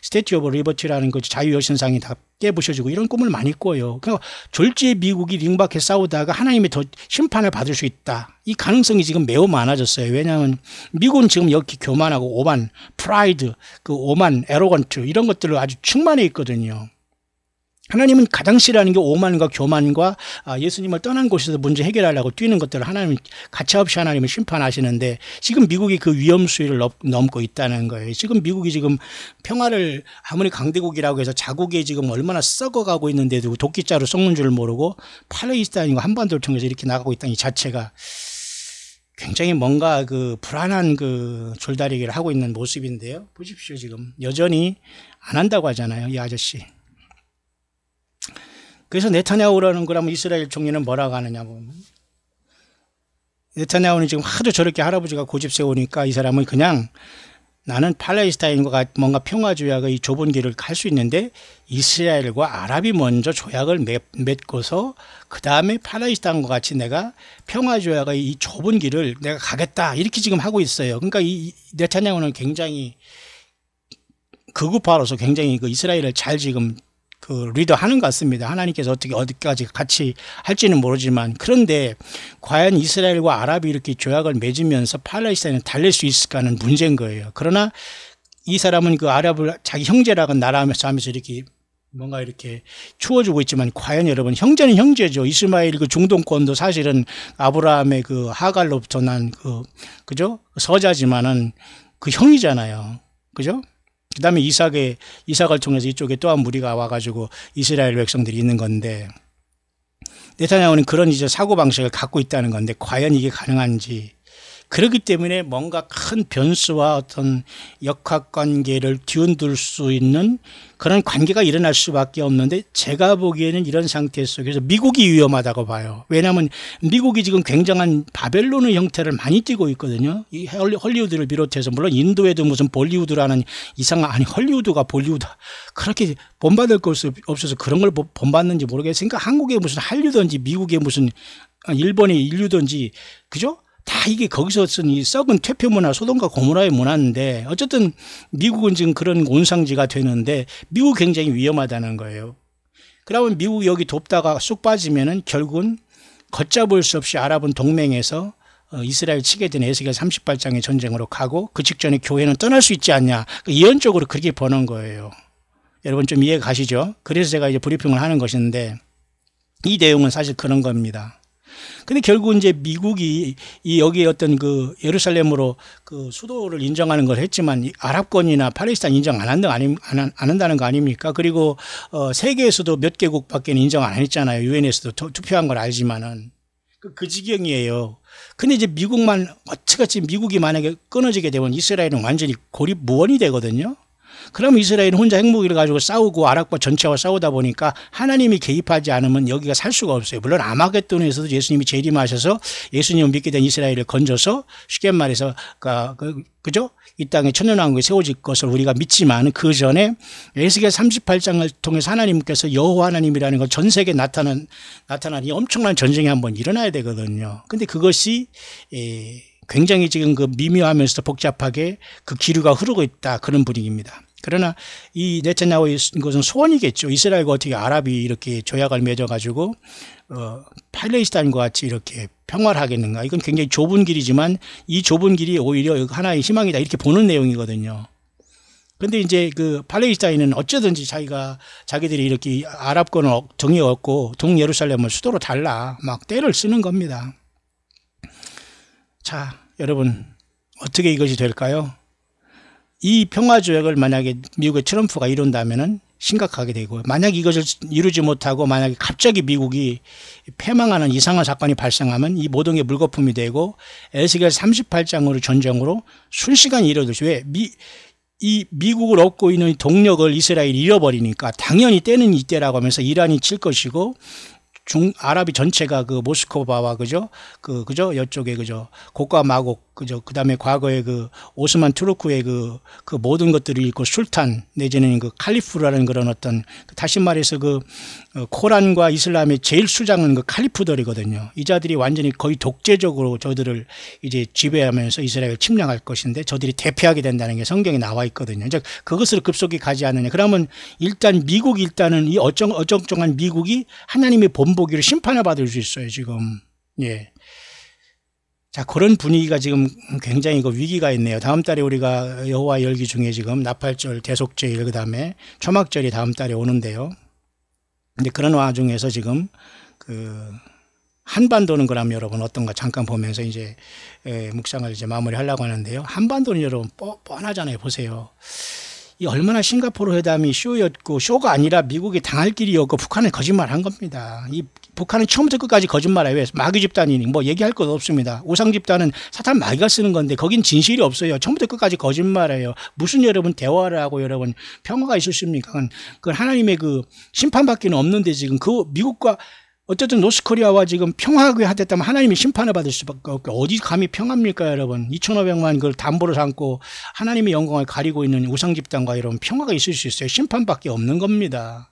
스태튜 오브 리버티라는 자유여신상이 다 깨부셔지고 이런 꿈을 많이 꿔요. 그러니까 졸지에 미국이 링밖에 싸우다가 하나님의 더 심판을 받을 수 있다. 이 가능성이 지금 매우 많아졌어요. 왜냐하면 미국은 지금 여기 교만하고 오만, 프라이드, 오만, 에로건트 이런 것들로 아주 충만해 있거든요. 하나님은 가장 싫어하는 게 오만과 교만과 예수님을 떠난 곳에서 문제 해결하려고 뛰는 것들을 하나님 가차없이 하나님은 심판하시는데 지금 미국이 그 위험 수위를 넘고 있다는 거예요. 지금 미국이 지금 평화를 아무리 강대국이라고 해서 자국에 지금 얼마나 썩어가고 있는데도 도끼자루 썩는 줄 모르고 팔레스타인과 한반도를 통해서 이렇게 나가고 있다는 이 자체가 굉장히 뭔가 그 불안한 그 줄다리기를 하고 있는 모습인데요. 보십시오. 지금 여전히 안 한다고 하잖아요. 이 아저씨. 그래서 네타냐후라는 거라면 이스라엘 총리는 뭐라고 하느냐고. 네타냐후는 지금 하도 저렇게 할아버지가 고집 세우니까 이 사람은 그냥 나는 팔레스타인과 뭔가 평화조약의 이 좁은 길을 갈 수 있는데 이스라엘과 아랍이 먼저 조약을 맺고서 그 다음에 팔레스타인과 같이 내가 평화조약의 이 좁은 길을 내가 가겠다 이렇게 지금 하고 있어요. 그러니까 이 네타냐후는 굉장히 극우파로서 굉장히 그 이스라엘을 잘 지금 그 리더하는 것 같습니다. 하나님께서 어떻게 어디까지 같이 할지는 모르지만 그런데 과연 이스라엘과 아랍이 이렇게 조약을 맺으면서 팔레스타인을 달랠 수 있을까는 문제인 거예요. 그러나 이 사람은 그 아랍을 자기 형제라고 나라하면서 이렇게 뭔가 이렇게 추워주고 있지만 과연 여러분 형제는 형제죠. 이스마엘 그 중동권도 사실은 아브라함의 그 하갈로부터 난 그죠? 서자지만은 그 형이잖아요. 그죠? 그 다음에 이삭을 통해서 이쪽에 또한 무리가 와가지고 이스라엘 백성들이 있는 건데 네타냐후는 그런 이제 사고방식을 갖고 있다는 건데 과연 이게 가능한지 그렇기 때문에 뭔가 큰 변수와 어떤 역학관계를 뒤흔들 수 있는 그런 관계가 일어날 수밖에 없는데 제가 보기에는 이런 상태 속에서 미국이 위험하다고 봐요. 왜냐하면 미국이 지금 굉장한 바벨론의 형태를 많이 띠고 있거든요. 이 헐리우드를 비롯해서 물론 인도에도 무슨 볼리우드라는 이상한 헐리우드가 볼리우드 그렇게 본받을 것이 없어서 그런 걸 본받는지 모르겠으니까 한국에 무슨 한류든지 미국에 무슨 일본의 인류든지 그죠? 다 이게 거기서 쓴 이 썩은 퇴폐 문화, 소돔과 고모라의 문화인데 어쨌든 미국은 지금 그런 온상지가 되는데 미국 굉장히 위험하다는 거예요. 그러면 미국이 여기 돕다가 쑥 빠지면은 결국은 걷잡을 수 없이 아랍은 동맹에서 이스라엘 치게 된 에스겔 38장의 전쟁으로 가고 그 직전에 교회는 떠날 수 있지 않냐. 예언적으로 그렇게 보는 거예요. 여러분 좀 이해 가시죠? 그래서 제가 이제 브리핑을 하는 것인데 이 내용은 사실 그런 겁니다. 근데 결국 이제 미국이 여기에 어떤 그 예루살렘으로 그 수도를 인정하는 걸 했지만 아랍권이나 팔레스타인 인정 안 한다는 거 아닙니까? 그리고 세계에서도 몇 개국밖에 인정 안 했잖아요. 유엔에서도 투표한 걸 알지만은 그 지경이에요. 근데 이제 미국만 어찌같이 미국이 만약에 끊어지게 되면 이스라엘은 완전히 고립무원이 되거든요. 그럼 이스라엘은 혼자 핵무기를 가지고 싸우고 아랍과 전체와 싸우다 보니까 하나님이 개입하지 않으면 여기가 살 수가 없어요. 물론 아마겟돈에서도 예수님이 재림하셔서 예수님을 믿게 된 이스라엘을 건져서 쉽게 말해서 그죠? 이 땅에 천년왕국이 세워질 것을 우리가 믿지만 그 전에 에스겔 38장을 통해서 하나님께서 여호와 하나님이라는 걸 전 세계에 나타난 이 엄청난 전쟁이 한번 일어나야 되거든요. 근데 그것이 굉장히 지금 그 미묘하면서도 복잡하게 그 기류가 흐르고 있다 그런 분위기입니다. 그러나 이 네타냐후의 것은 소원이겠죠. 이스라엘과 어떻게 아랍이 이렇게 조약을 맺어가지고 팔레스타인과 같이 이렇게 평화를 하겠는가. 이건 굉장히 좁은 길이지만 이 좁은 길이 오히려 하나의 희망이다 이렇게 보는 내용이거든요. 그런데 이제 그 팔레스타인은 어쩌든지 자기들이 이렇게 아랍권을 정의했고 동예루살렘을 수도로 달라 막 때를 쓰는 겁니다. 자, 여러분 어떻게 이것이 될까요? 이 평화조약을 만약에 미국의 트럼프가 이룬다면은 심각하게 되고 만약 이것을 이루지 못하고 만약에 갑자기 미국이 패망하는 이상한 사건이 발생하면 이 모든 게 물거품이 되고 에스겔 38장으로 전쟁으로 순식간에 이뤄듯이 왜 이 미국을 얻고 있는 동력을 이스라엘이 잃어버리니까 당연히 때는 이때라고 하면서 이란이 칠 것이고 아랍이 전체가 그 모스크바와 그죠? 그죠? 이쪽에 그죠? 곡과 마곡 그죠? 그다음에 과거에 그 오스만 투르크의 그 모든 것들을 잃고 술탄 내지는 그 칼리프라는 그런 어떤 다시 말해서 그 코란과 이슬람의 제일 수장은 그 칼리프들이거든요. 이 자들이 완전히 거의 독재적으로 저들을 이제 지배하면서 이스라엘을 침략할 것인데 저들이 대패하게 된다는 게 성경에 나와 있거든요. 이제 그것을 급속히 가지 않느냐. 그러면 일단 미국이 일단은 이 어정쩡한 미국이 하나님의 본보기를 심판을 받을 수 있어요, 지금. 예. 자, 그런 분위기가 지금 굉장히 그 위기가 있네요. 다음 달에 우리가 여호와 열기 중에 지금 나팔절, 대속제일, 그 다음에 초막절이 다음 달에 오는데요. 근데 그런 와중에서 지금 한반도는 그럼 여러분 어떤가 잠깐 보면서 이제 묵상을 이제 마무리하려고 하는데요. 한반도는 여러분 뻔하잖아요. 보세요. 이 얼마나 싱가포르 회담이 쇼였고, 쇼가 아니라 미국이 당할 길이었고, 북한은 거짓말한 겁니다. 이 북한은 처음부터 끝까지 거짓말해요. 왜? 마귀 집단이니 뭐 얘기할 것 없습니다. 우상 집단은 사탄 마귀가 쓰는 건데 거긴 진실이 없어요. 처음부터 끝까지 거짓말해요. 무슨 여러분 대화를 하고 여러분 평화가 있었습니까? 그건 하나님의 심판밖에 없는데 지금 미국과 어쨌든 노스코리아와 지금 평화하게 하겠다면 하나님이 심판을 받을 수밖에 없고, 어디 감히 평화입니까 여러분? 2,500만 그걸 담보로 삼고 하나님의 영광을 가리고 있는 우상 집단과 이런 평화가 있을 수 있어요? 심판밖에 없는 겁니다.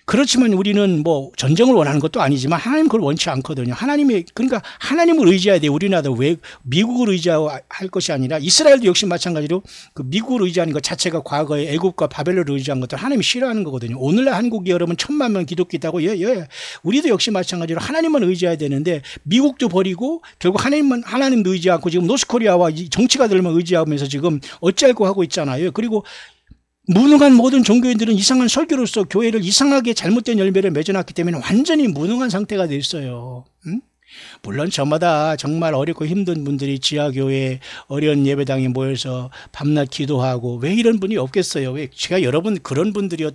그렇지만 우리는 뭐 전쟁을 원하는 것도 아니지만 하나님 그걸 원치 않거든요. 그러니까 하나님을 의지해야 돼요. 우리나라도 왜 미국을 의지할 것이 아니라, 이스라엘도 역시 마찬가지로 미국을 의지하는 것 자체가 과거에 애굽과 바벨론을 의지한 것들 하나님이 싫어하는 거거든요. 오늘날 한국이 여러분 1,000만 명 기독교 있다고, 예. 우리도 역시 마찬가지로 하나님만 의지해야 되는데 미국도 버리고 결국 하나님도 의지 않고 지금 노스코리아와 정치가들만 의지하면서 지금 어찌할고 하고 있잖아요. 그리고 무능한 모든 종교인들은 이상한 설교로서 교회를 이상하게 잘못된 열매를 맺어놨기 때문에 완전히 무능한 상태가 돼 있어요. 물론 저마다 정말 어렵고 힘든 분들이 지하교회 어려운 예배당에 모여서 밤낮 기도하고, 왜 이런 분이 없겠어요? 왜 제가 여러분 그런 분들이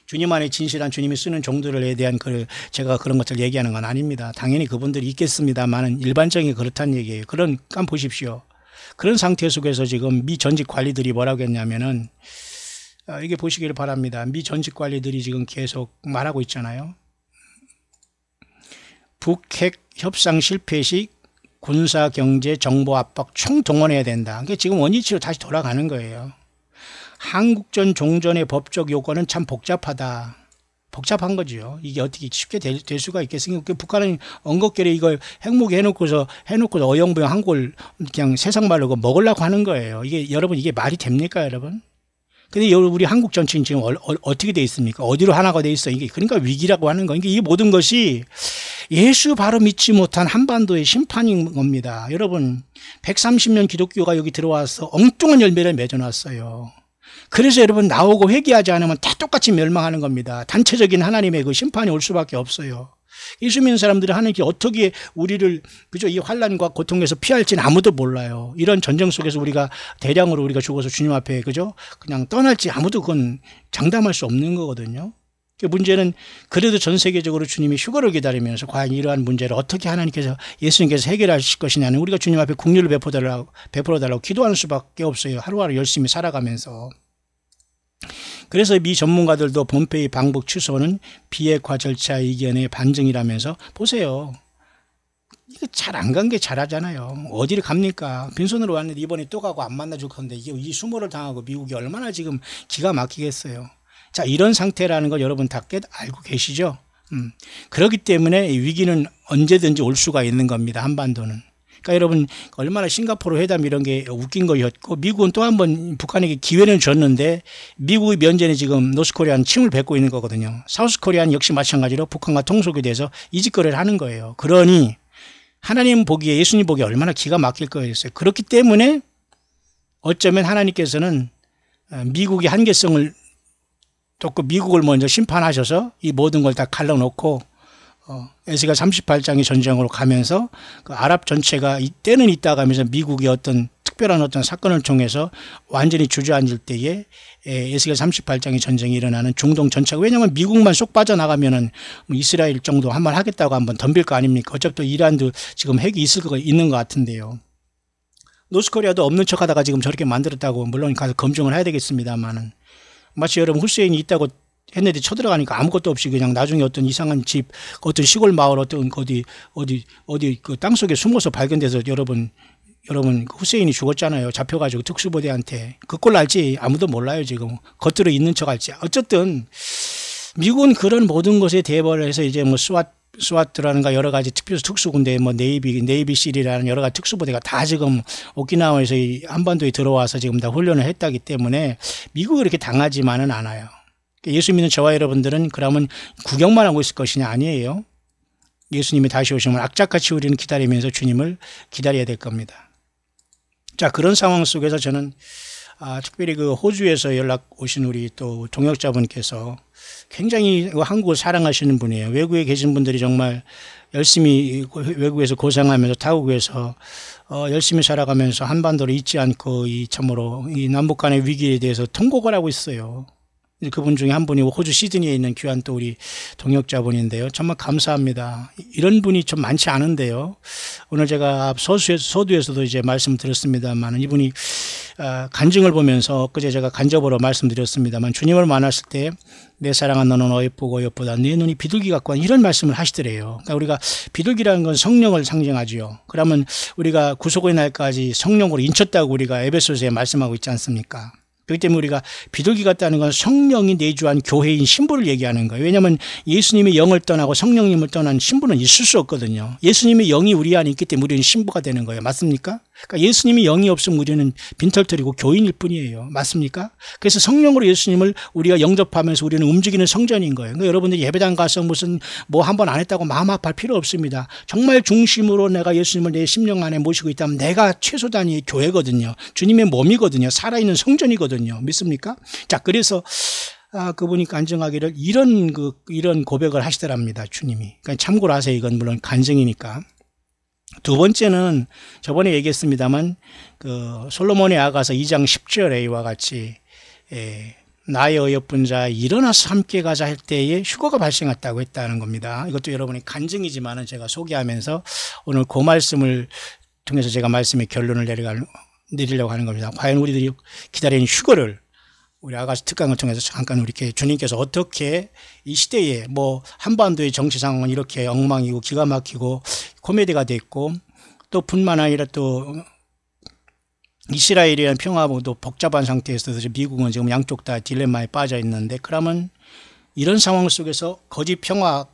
주님 안에 진실한 주님이 쓰는 종들에 대한 제가 그런 것들 얘기하는 건 아닙니다. 당연히 그분들이 있겠습니다만 일반적인 그렇다는 얘기예요. 깜 보십시오. 그런 상태 속에서 지금 미 전직 관리들이 뭐라고 했냐면은, 이게 보시기를 바랍니다. 미 전직 관리들이 지금 계속 말하고 있잖아요. 북핵 협상 실패 시 군사 경제 정보 압박 총동원해야 된다. 그게 지금 원위치로 다시 돌아가는 거예요. 한국전 종전의 법적 요건은 참 복잡하다. 복잡한 거죠. 이게 어떻게 쉽게 될 수가 있겠습니까? 북한은 엉겁결에 이걸 핵무기 해놓고서 어영부영 한 골 그냥 세상 말로 먹으려고 하는 거예요. 여러분 이게 말이 됩니까, 여러분? 근데 우리 한국 정치는 지금 어떻게 돼 있습니까? 어디로 하나가 돼 있어? 그러니까 위기라고 하는 거예요. 이 모든 것이 예수 바로 믿지 못한 한반도의 심판인 겁니다. 여러분, 130년 기독교가 여기 들어와서 엉뚱한 열매를 맺어놨어요. 그래서 여러분 나오고 회개하지 않으면 다 똑같이 멸망하는 겁니다. 단체적인 하나님의 심판이 올 수밖에 없어요. 예수 믿는 사람들이 하나님께 어떻게 우리를 이 환난과 고통에서 피할지는 아무도 몰라요. 이런 전쟁 속에서 대량으로 우리가 죽어서 주님 앞에 그냥 떠날지 아무도 그건 장담할 수 없는 거거든요. 문제는 그래도 전 세계적으로 주님이 휴거를 기다리면서 과연 이러한 문제를 어떻게 예수님께서 해결하실 것이냐는 우리가 주님 앞에 긍휼을 베풀어달라고 기도하는 수밖에 없어요. 하루하루 열심히 살아가면서. 그래서 미 전문가들도 본회의 방북 취소는 비핵화 절차 이견의 반증이라면서, 보세요. 이거 잘 안 간 게 잘하잖아요. 어디를 갑니까? 빈손으로 왔는데 이번에 또 가고 안 만나줄 건데 이 수모를 당하고 미국이 얼마나 지금 기가 막히겠어요. 자, 이런 상태라는 걸 여러분 다 알고 계시죠? 그렇기 때문에 위기는 언제든지 올 수가 있는 겁니다. 한반도는. 그러니까 여러분 얼마나 싱가포르 회담 이런 게 웃긴 거였고, 미국은 또 한 번 북한에게 기회는 줬는데 미국의 면전에 지금 노스코리아는 침을 뱉고 있는 거거든요. 사우스코리아는 역시 마찬가지로 북한과 통속이 돼서 이직거래를 하는 거예요. 그러니 하나님 보기에, 예수님 보기에 얼마나 기가 막힐 거였어요. 그렇기 때문에 어쩌면 하나님께서는 미국의 한계성을 또 미국을 먼저 심판하셔서 이 모든 걸 다 갈라놓고 에스겔 38장의 전쟁으로 가면서 아랍 전체가 이때는 있다 가면서 미국의 어떤 특별한 사건을 통해서 완전히 주저앉을 때에 에스겔 38장의 전쟁이 일어나는 중동 전체가, 왜냐하면 미국만 쏙 빠져나가면은 이스라엘 정도 한번 하겠다고 한번 덤빌 거 아닙니까? 어차피 또 이란도 지금 핵이 있는 것 같은데요. 노스코리아도 없는 척 하다가 지금 저렇게 만들었다고 물론 가서 검증을 해야 되겠습니다만은, 마치 여러분 후세인이 있다고 했는데 쳐들어가니까 아무것도 없이 그냥 나중에 어떤 이상한 집, 어떤 시골 마을, 어떤 어디 그 땅속에 숨어서 발견돼서 여러분 후세인이 죽었잖아요. 잡혀가지고 특수부대한테. 그 꼴 알지 아무도 몰라요. 지금 겉으로 있는 척 할지. 어쨌든 미국은 그런 모든 것에 대벌을 해서 이제 스와트라는가 여러 가지 특수군대, 네이비실이라는 여러 가지 특수부대가 다 지금 오키나와에서 이 한반도에 들어와서 지금 다 훈련을 했다기 때문에 미국이 그렇게 당하지만은 않아요. 예수 믿는 저와 여러분들은 그러면 구경만 하고 있을 것이냐? 아니에요. 예수님이 다시 오시면 악착같이 우리는 기다리면서 주님을 기다려야 될 겁니다. 자, 그런 상황 속에서 저는 특별히 그 호주에서 연락 오신 우리 또 동역자분께서 굉장히 한국을 사랑하시는 분이에요. 외국에 계신 분들이 정말 열심히 외국에서 고생하면서 타국에서 열심히 살아가면서 한반도를 잊지 않고 이 참으로 이 남북 간의 위기에 대해서 통곡을 하고 있어요. 그분 중에 한 분이 호주 시드니에 있는 귀한 또 우리 동역자분인데요. 정말 감사합니다. 이런 분이 좀 많지 않은데요. 오늘 제가 서두에서도 이제 말씀 드렸습니다만 이분이 간증을 보면서 엊그제 제가 간접으로 말씀드렸습니다만 주님을 만났을 때 내 사랑한 너는 어여쁘고 어여쁘다 내 눈이 비둘기 같고 이런 말씀을 하시더래요. 그러니까 우리가 비둘기라는 건 성령을 상징하지요. 그러면 우리가 구속의 날까지 성령으로 인쳤다고 우리가 에베소서에 말씀하고 있지 않습니까? 그렇기 때문에 우리가 비둘기 같다는 건 성령이 내주한 교회인 신부를 얘기하는 거예요. 왜냐하면 예수님의 영을 떠나고 성령님을 떠난 신부는 있을 수 없거든요. 예수님의 영이 우리 안에 있기 때문에 우리는 신부가 되는 거예요. 맞습니까? 그러니까 예수님의 영이 없으면 우리는 빈털터리고 교인일 뿐이에요. 맞습니까? 그래서 성령으로 예수님을 우리가 영접하면서 우리는 움직이는 성전인 거예요. 그러니까 여러분들이 예배당 가서 무슨 뭐 한 번 안 했다고 마음 아파할 필요 없습니다. 정말 중심으로 내가 예수님을 내 심령 안에 모시고 있다면 내가 최소 단위의 교회거든요. 주님의 몸이거든요. 살아있는 성전이거든요. 믿습니까? 자, 그래서 그분이 간증하기를 이런 고백을 하시더랍니다. 주님이. 그러니까 참고로 하세요. 이건 물론 간증이니까. 두 번째는 저번에 얘기했습니다만 그 솔로몬의 아가서 2장 10절에 이와 같이 나의 어여쁜 자 일어나서 함께 가자 할 때에 휴거가 발생했다고 했다는 겁니다. 이것도 여러분이 간증이지만은 제가 소개하면서 오늘 그 말씀을 통해서 제가 말씀의 결론을 내리려고 하는 겁니다. 과연 우리들이 기다리는 휴거를 우리 아가서 특강을 통해서 잠깐 이렇게 주님께서 어떻게 이 시대에 뭐 한반도의 정치 상황은 이렇게 엉망이고 기가 막히고 코미디가 됐고 또 뿐만 아니라 또 이스라엘이란 평화도 복잡한 상태에서 미국은 지금 양쪽 다 딜레마에 빠져 있는데 그러면 이런 상황 속에서 거짓 평화,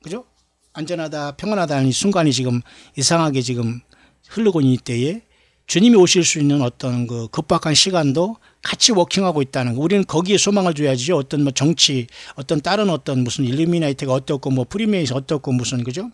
그죠? 안전하다, 평안하다는 이 순간이 지금 이상하게 지금 흐르고 있는 때에 주님이 오실 수 있는 어떤 그 급박한 시간도 같이 워킹하고 있다는 거. 우리는 거기에 소망을 줘야지요. 어떤 뭐 정치, 어떤 다른 어떤 무슨 일루미나이트가 어떻고 뭐 프리메이스 어떻고 무슨 그죠?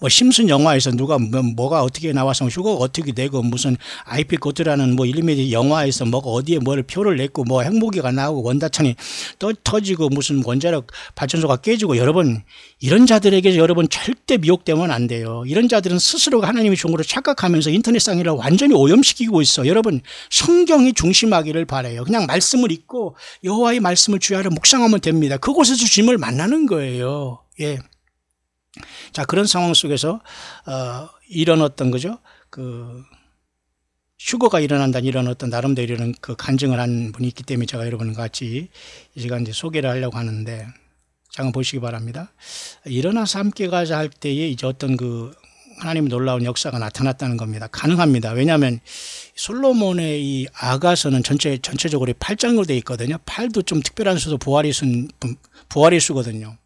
뭐 심슨 영화에서 누가 뭐가 어떻게 나와서 휴거가 어떻게 되고 무슨 IP 고트라는 뭐 일루미나이트 영화에서 뭐가 어디에 뭘 표를 냈고 뭐 핵무기가 나오고 원자탄이 또 터지고 무슨 원자력 발전소가 깨지고 여러분 이런 자들에게 여러분 절대 미혹되면 안 돼요. 이런 자들은 스스로가 하나님의 종으로 착각하면서 인터넷상을 완전히 오염시키고 있어. 여러분 성경이 중심하기를 바라요. 그냥 말씀을 읽고 여호와의 말씀을 주야로 묵상하면 됩니다. 그곳에서 주님을 만나는 거예요. 예. 자, 그런 상황 속에서 이런 어떤 거죠? 그 휴거가 일어난다는 이런 어떤 나름대로 이런 그 간증을 한 분이 있기 때문에 제가 여러분과 같이 이 시간 이제 소개를 하려고 하는데 잠깐 보시기 바랍니다. 일어나서 함께 가자 할 때에 이제 어떤 그 하나님의 놀라운 역사가 나타났다는 겁니다. 가능합니다. 왜냐하면 솔로몬의 이 아가서는 전체적으로 8장으로 되어 있거든요. 8도 좀 특별한 수도 부활의 수거든요.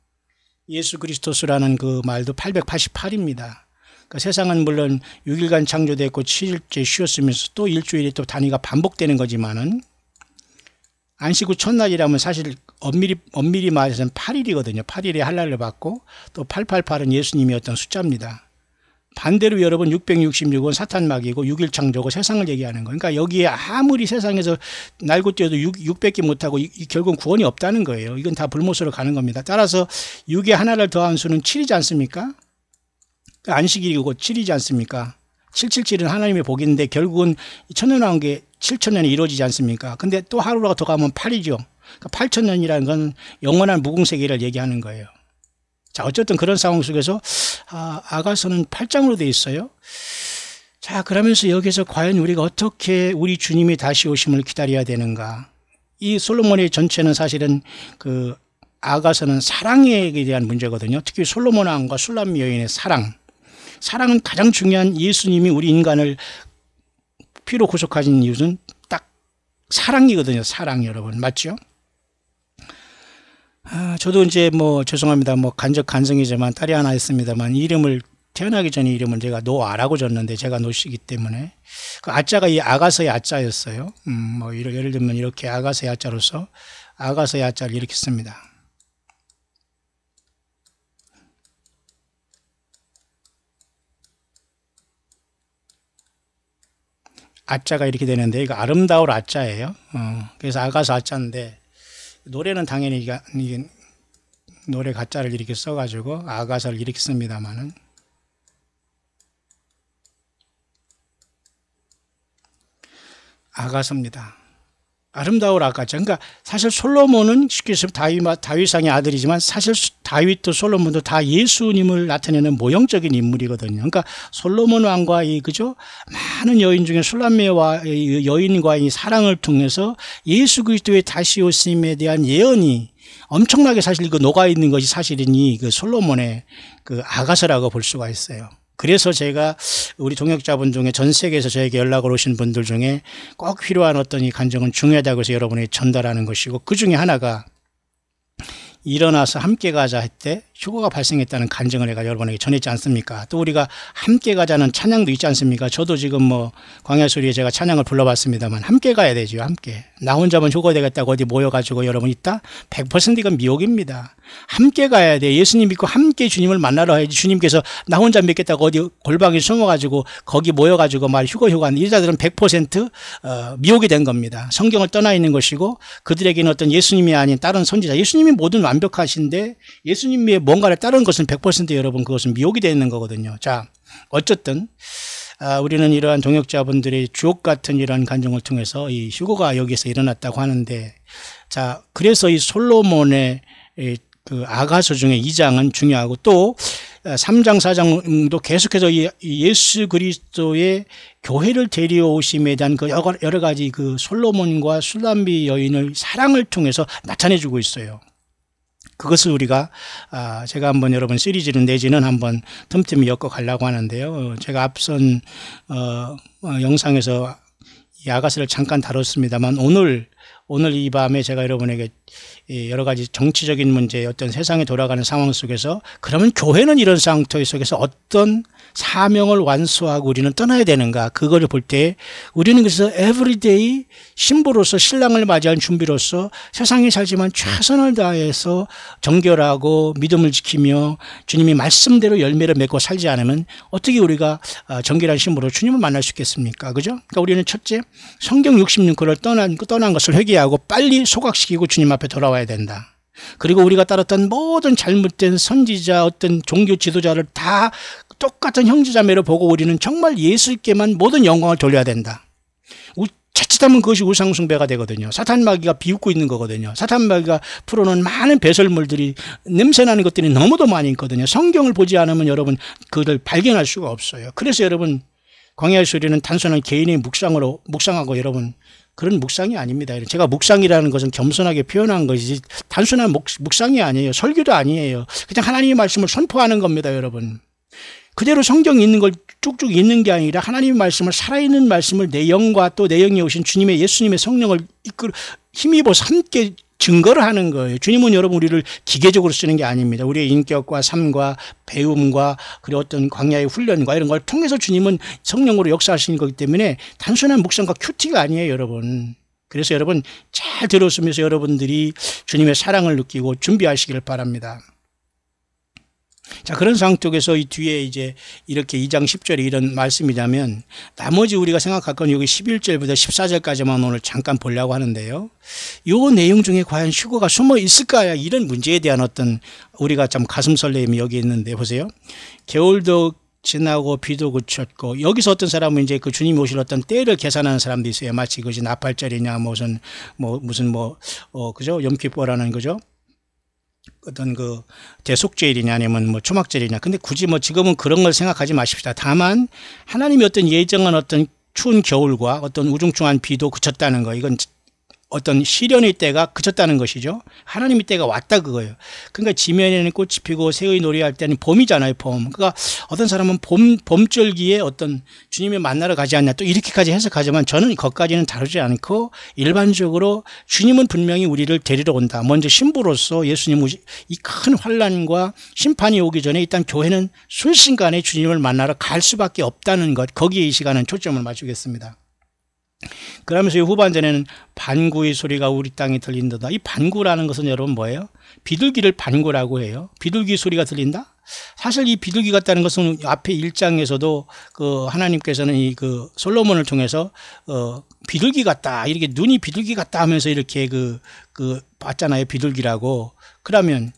예수 그리스도스라는 그 말도 888입니다. 그러니까 세상은 물론 6일간 창조됐고 7일째 쉬었으면서 또 일주일이 또 단위가 반복되는 거지만은 안식 후 첫날이라면 사실 엄밀히 말해서는 8일이거든요. 8일에 할례를 받고 또 888은 예수님의 어떤 숫자입니다. 반대로 여러분 666은 사탄막이고 6일 창조고 세상을 얘기하는 거예요. 그러니까 여기에 아무리 세상에서 날고 뛰어도 6밖에 못하고 결국은 구원이 없다는 거예요. 이건 다 불못으로 가는 겁니다. 따라서 6에 하나를 더한 수는 7이지 않습니까? 안식일이고 7이지 않습니까? 777은 하나님의 복인데 결국은 천년 나온 게 7천년이 이루어지지 않습니까? 근데 또 하루가 더 가면 8이죠. 그러니까 8천년이라는 건 영원한 무궁세계를 얘기하는 거예요. 자, 어쨌든 그런 상황 속에서 아가서는 8장으로 되어 있어요. 자, 그러면서 여기서 과연 우리가 어떻게 우리 주님이 다시 오심을 기다려야 되는가? 이 솔로몬의 전체는 사실은 그 아가서는 사랑에 대한 문제거든요. 특히 솔로몬 왕과 술람 여인의 사랑. 사랑은 가장 중요한 예수님이 우리 인간을 피로 구속하신 이유는 딱 사랑이거든요. 사랑 여러분. 맞죠? 저도 이제 뭐 죄송합니다. 뭐 간성이지만 딸이 하나 있습니다만 이름을 태어나기 전에 이름은 제가 노아라고 줬는데 제가 노시기 때문에 그 아자가 이 아가서의 아자였어요. 뭐 예를 들면 이렇게 아가서의 아자로서 아가서의 아자를 이렇게 씁니다. 아자가 이렇게 되는데 이거 아름다울 아자예요. 그래서 아가서 아자인데 노래는 당연히 이게 노래 가짜를 이렇게 써가지고 아가서를 이렇게 씁니다만은 아가서입니다. 아름다울 아가자. 그러니까 사실 솔로몬은 쉽게 말하면 다윗상의 아들이지만 사실 다윗도 솔로몬도 다 예수님을 나타내는 모형적인 인물이거든요. 그러니까 솔로몬 왕과 그죠? 많은 여인 중에 술람매와 여인과의 사랑을 통해서 예수 그리스도의 다시 오심에 대한 예언이 엄청나게 사실 녹아 있는 것이 사실이니 그 솔로몬의 그 아가서라고 볼 수가 있어요. 그래서 제가 우리 동역자분 중에 전 세계에서 저에게 연락을 오신 분들 중에 꼭 필요한 어떤 이 간증은 중요하다고 해서 여러분이 전달하는 것이고, 그 중에 하나가 일어나서 함께 가자 할 때 휴거가 발생했다는 간증을 내가 여러분에게 전했지 않습니까? 또 우리가 함께 가자는 찬양도 있지 않습니까? 저도 지금 광야 소리에 제가 찬양을 불러봤습니다만 함께 가야 되죠. 함께. 나 혼자만 휴거되겠다고 어디 모여가지고 여러분 있다? 100% 이건 미혹입니다. 함께 가야 돼. 예수님 믿고 함께 주님을 만나러 가야지. 주님께서 나 혼자 믿겠다고 어디 골방에 숨어가지고 거기 모여가지고 휴거하는 이자들은 100% 미혹이 된 겁니다. 성경을 떠나 있는 것이고, 그들에게는 어떤 예수님이 아닌 다른 선지자, 예수님이 모든 완벽하신데 예수님 위에 뭔가를 따르는 것은 100% 여러분 그것은 미혹이 되어 있는 거거든요. 자, 어쨌든 우리는 이러한 동역자분들의 주옥 같은 이러한 간증을 통해서 이 휴거가 여기서 일어났다고 하는데, 자, 그래서 이 솔로몬의 그 아가서 중에 2장은 중요하고, 또 3장 4장도 계속해서 이 예수 그리스도의 교회를 데려오심에 대한 그 여러 가지 그 솔로몬과 술람비 여인의 사랑을 통해서 나타내주고 있어요. 그것을 우리가 제가 한번 여러분 시리즈를 내지는 한번 틈틈이 엮어가려고 하는데요. 제가 앞선 영상에서 이 아가서를 잠깐 다뤘습니다만 오늘 이 밤에 제가 여러분에게 여러 가지 정치적인 문제, 어떤 세상에 돌아가는 상황 속에서 그러면 교회는 이런 상태 속에서 어떤 사명을 완수하고 우리는 떠나야 되는가, 그거를 볼 때 우리는 그래서 에브리데이 신부로서 신랑을 맞이한 준비로서 세상에 살지만 최선을 다해서 정결하고 믿음을 지키며 주님이 말씀대로 열매를 맺고 살지 않으면 어떻게 우리가 정결한 신부로 주님을 만날 수 있겠습니까? 그죠? 그러니까 우리는 첫째, 성경 66권을 떠난 것을 회개하고 빨리 소각시키고 주님 앞에 돌아와야 된다. 그리고 우리가 따랐던 모든 잘못된 선지자, 어떤 종교 지도자를 다 똑같은 형제자매로 보고 우리는 정말 예수께만 모든 영광을 돌려야 된다. 자칫하면 그것이 우상숭배가 되거든요. 사탄마귀가 비웃고 있는 거거든요. 사탄마귀가 풀어놓은 많은 배설물들이, 냄새나는 것들이 너무도 많이 있거든요. 성경을 보지 않으면 여러분 그걸 발견할 수가 없어요. 그래서 여러분 광야의 소리는 단순한 개인의 묵상하고 여러분 그런 묵상이 아닙니다. 제가 묵상이라는 것은 겸손하게 표현한 것이지 단순한 묵상이 아니에요. 설교도 아니에요. 그냥 하나님의 말씀을 선포하는 겁니다, 여러분. 그대로 성경에 있는 걸 쭉쭉 읽는 게 아니라 하나님의 말씀을, 살아있는 말씀을 내 영과 또 내 영에 오신 주님의 예수님의 성령을 힘입어서 함께 증거를 하는 거예요. 주님은 여러분 우리를 기계적으로 쓰는 게 아닙니다. 우리의 인격과 삶과 배움과 그리고 어떤 광야의 훈련과 이런 걸 통해서 주님은 성령으로 역사하시는 거기 때문에 단순한 묵상과 큐티가 아니에요, 여러분. 그래서 여러분 잘 들었으면서 여러분들이 주님의 사랑을 느끼고 준비하시기를 바랍니다. 자, 그런 상황 속에서 이 뒤에 이제 이렇게 2장 10절에 이런 말씀이라면, 나머지 우리가 생각할 건 여기 11절부터 14절까지만 오늘 잠깐 보려고 하는데요. 요 내용 중에 과연 휴거가 숨어 있을까? 이런 문제에 대한 어떤 우리가 참 가슴 설레임이 여기 있는데, 보세요. 겨울도 지나고 비도 그쳤고, 여기서 어떤 사람은 이제 그 주님이 오실 어떤 때를 계산하는 사람도 있어요. 마치 그지 나팔절이냐 무슨 그죠? 염키포라는 거죠. 어떤 그 대속죄일이냐 아니면 초막절이냐. 근데 굳이 지금은 그런 걸 생각하지 마십시다. 다만 하나님이 어떤 예정한 어떤 추운 겨울과 어떤 우중충한 비도 그쳤다는 거, 이건 어떤 시련의 때가 그쳤다는 것이죠. 하나님의 때가 왔다 그거예요. 그러니까 지면에는 꽃이 피고 새의 노래할 때는 봄이잖아요, 봄. 그러니까 어떤 사람은 봄절기에 어떤 주님을 만나러 가지 않냐, 또 이렇게까지 해석하지만 저는 거기까지는 다루지 않고 일반적으로 주님은 분명히 우리를 데리러 온다. 먼저 신부로서 예수님 이 큰 환난과 심판이 오기 전에 일단 교회는 순식간에 주님을 만나러 갈 수밖에 없다는 것, 거기에 이 시간은 초점을 맞추겠습니다. 그러면서 이 후반전에는 반구의 소리가 우리 땅에 들린다. 이 반구라는 것은 여러분 뭐예요? 비둘기를 반구라고 해요. 비둘기 소리가 들린다? 사실 이 비둘기 같다는 것은 앞에 1장에서도 그 하나님께서는 이 그 솔로몬을 통해서 비둘기 같다, 이렇게 눈이 비둘기 같다 하면서 이렇게 봤잖아요. 비둘기라고. 그러면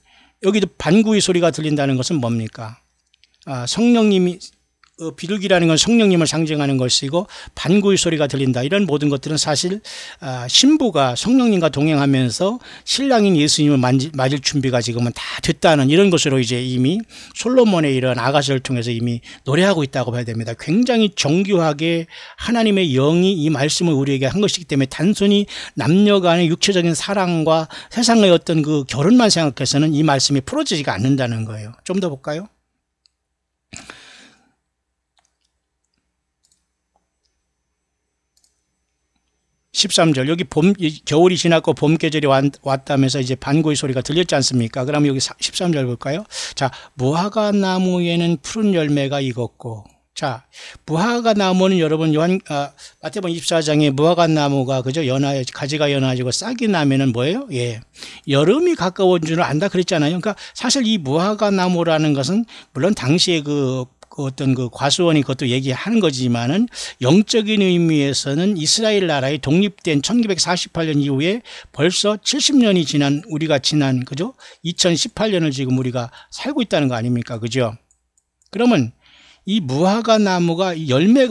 여기도 반구의 소리가 들린다는 것은 뭡니까? 성령님이 비둘기라는 건 성령님을 상징하는 것이고, 반구의 소리가 들린다, 이런 모든 것들은 사실 신부가 성령님과 동행하면서 신랑인 예수님을 맞을 준비가 지금은 다 됐다는 이런 것으로 이제 이미 솔로몬의 이런 아가서를 통해서 이미 노래하고 있다고 봐야 됩니다. 굉장히 정교하게 하나님의 영이 이 말씀을 우리에게 한 것이기 때문에 단순히 남녀 간의 육체적인 사랑과 세상의 어떤 그 결혼만 생각해서는 이 말씀이 풀어지지가 않는다는 거예요. 좀 더 볼까요? 13절, 여기 겨울이 지났고 봄 계절이 왔다면서 이제 반구의 소리가 들렸지 않습니까? 그럼 여기 13절 볼까요? 자, 무화과 나무에는 푸른 열매가 익었고. 자, 무화과 나무는 여러분 마태복음 24장에 무화과 나무가 그죠? 가지가 연해지고 싹이 나면은 뭐예요? 예. 여름이 가까운 줄을 안다 그랬잖아요. 그러니까 사실 이 무화과 나무라는 것은 물론 당시에 어떤 과수원이 그것도 얘기하는 거지만은 영적인 의미에서는 이스라엘 나라의 독립된 1948년 이후에 벌써 70년이 지난 그죠? 2018년을 지금 우리가 살고 있다는 거 아닙니까? 그죠? 그러면 이 무화과 나무가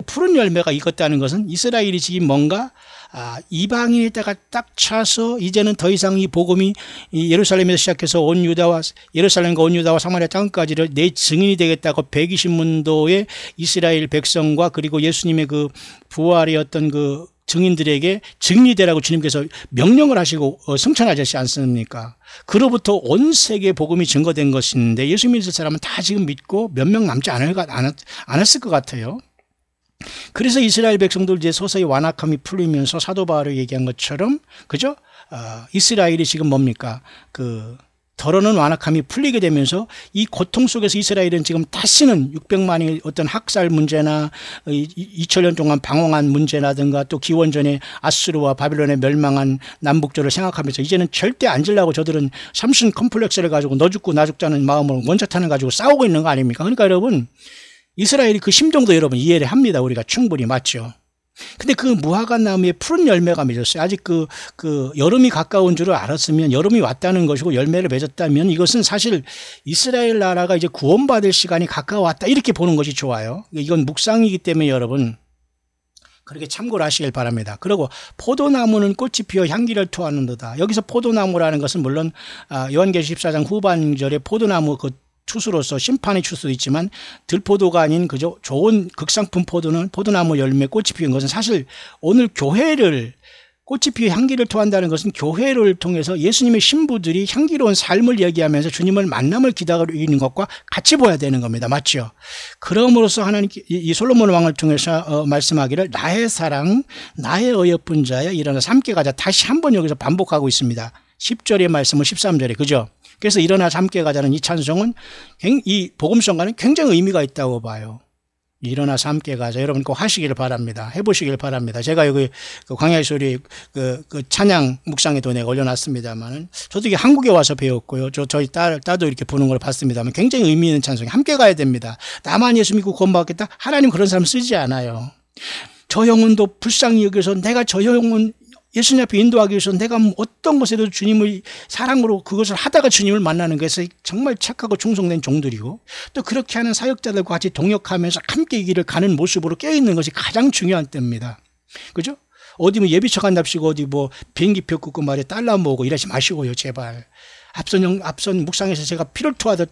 푸른 열매가 익었다는 것은 이스라엘이 지금 뭔가 이방인에다가 딱 차서 이제는 더 이상 이 복음이 이 예루살렘에서 시작해서 예루살렘과 온 유다와 사마리아 땅까지를 내 증인이 되겠다고 120문도의 이스라엘 백성과 그리고 예수님의 그 부활의 어떤 그 증인들에게 증인이 되라고 주님께서 명령을 하시고 승천하셨지 않습니까? 그로부터 온 세계에 복음이 증거된 것인데 예수 믿을 사람은 다 지금 믿고 몇 명 남지 않았을 것 같아요. 그래서 이스라엘 백성들 이제 서서히 완악함이 풀리면서 사도 바울이 얘기한 것처럼 그죠? 이스라엘이 지금 뭡니까? 덜어는 완악함이 풀리게 되면서 이 고통 속에서 이스라엘은 지금 다시는 600만의 어떤 학살 문제나 2000년 동안 방황한 문제라든가 또 기원전에 아수르와 바빌론에 멸망한 남북조를 생각하면서 이제는 절대 앉으려고 저들은 삼순 컴플렉스를 가지고 너 죽고 나 죽자는 마음으로 원자탄을 가지고 싸우고 있는 거 아닙니까? 그러니까 여러분 이스라엘이 그 심정도 여러분 이해를 합니다. 우리가 충분히 맞죠. 근데 그 무화과 나무에 푸른 열매가 맺었어요. 아직 여름이 가까운 줄을 알았으면 여름이 왔다는 것이고 열매를 맺었다면 이것은 사실 이스라엘 나라가 이제 구원받을 시간이 가까웠다 이렇게 보는 것이 좋아요. 이건 묵상이기 때문에 여러분 그렇게 참고를 하시길 바랍니다. 그리고 포도나무는 꽃이 피어 향기를 토하는도다. 여기서 포도나무라는 것은 물론 요한계시록 14장 후반절에 포도나무 추수로서 심판의 추수도 있지만 들포도가 아닌 그저 좋은 극상품 포도나무 열매 꽃이 피운 것은 사실 오늘 교회를 꽃이 피어 향기를 토한다는 것은 교회를 통해서 예수님의 신부들이 향기로운 삶을 얘기하면서 주님을 만남을 기다리는 것과 같이 보아야 되는 겁니다. 맞죠? 그럼으로써 하나님께 이 솔로몬 왕을 통해서 말씀하기를 나의 사랑 나의 어여쁜 자여 일어나서 함께 가자. 다시 한번 여기서 반복하고 있습니다. 10절의 말씀을 13절에 그죠? 그래서 일어나서 함께 가자는 이 찬송은 이 복음성과는 굉장히 의미가 있다고 봐요. 일어나서 함께 가자. 여러분 꼭 하시기를 바랍니다. 해보시길 바랍니다. 제가 여기 광야의 소리 찬양 묵상에도 내가 올려놨습니다만은 저도 이게 한국에 와서 배웠고요. 저희 딸도 이렇게 보는 걸 봤습니다만 굉장히 의미 있는 찬송이 함께 가야 됩니다. 나만 예수 믿고 구원받겠다? 하나님 그런 사람 쓰지 않아요. 저 영혼도 불쌍히 여겨서 내가 저 영혼 예수님 앞에 인도하기 위해서 내가 어떤 것에도 주님의 사랑으로 그것을 하다가 주님을 만나는 것이 정말 착하고 충성된 종들이고 또 그렇게 하는 사역자들과 같이 동역하면서 함께 이 길을 가는 모습으로 깨어있는 것이 가장 중요한 때입니다. 그죠? 어디 예비처 간답시고 어디 비행기표 끊고 말에 달러 모으고 이러지 마시고요. 제발. 앞선 묵상에서 제가 피를 토하듯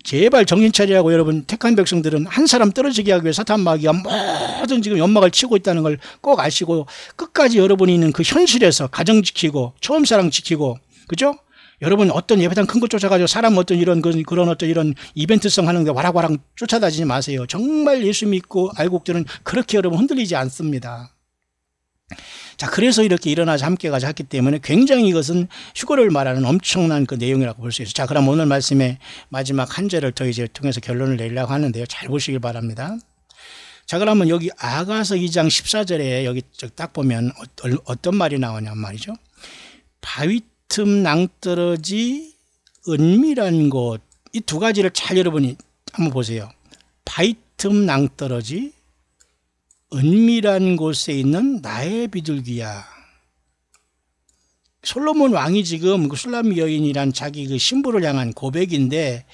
제발 정신 차리라고 여러분 택한 백성들은 한 사람 떨어지게 하기 위해 사탄 마귀가 모든 지금 연막을 치고 있다는 걸 꼭 아시고 끝까지 여러분이 있는 그 현실에서 가정 지키고 처음 사랑 지키고 그죠? 여러분 어떤 예배당 큰 거 쫓아가지고 사람 어떤 그런 어떤 이런 이벤트성 하는데 와락와락 쫓아다니지 마세요. 정말 예수 믿고 알곡들은 그렇게 여러분 흔들리지 않습니다. 자, 그래서 이렇게 일어나서 함께 가자 했기 때문에 굉장히 이것은 휴거를 말하는 엄청난 그 내용이라고 볼 수 있어요. 자, 그럼 오늘 말씀의 마지막 한 절을 더 이제 통해서 결론을 내려고 하는데요. 잘 보시길 바랍니다. 자, 그러면 여기 아가서 2장 14절에 여기 딱 보면 어떤 말이 나오냐 말이죠. 바위 틈 낭떠러지 은밀한 곳, 이 두 가지를 잘 여러분이 한번 보세요. 바위 틈 낭떠러지 은밀한 곳에 있는 나의 비둘기야. 솔로몬 왕이 지금 그 술람 여인이란 자기 그 신부를 향한 고백인데,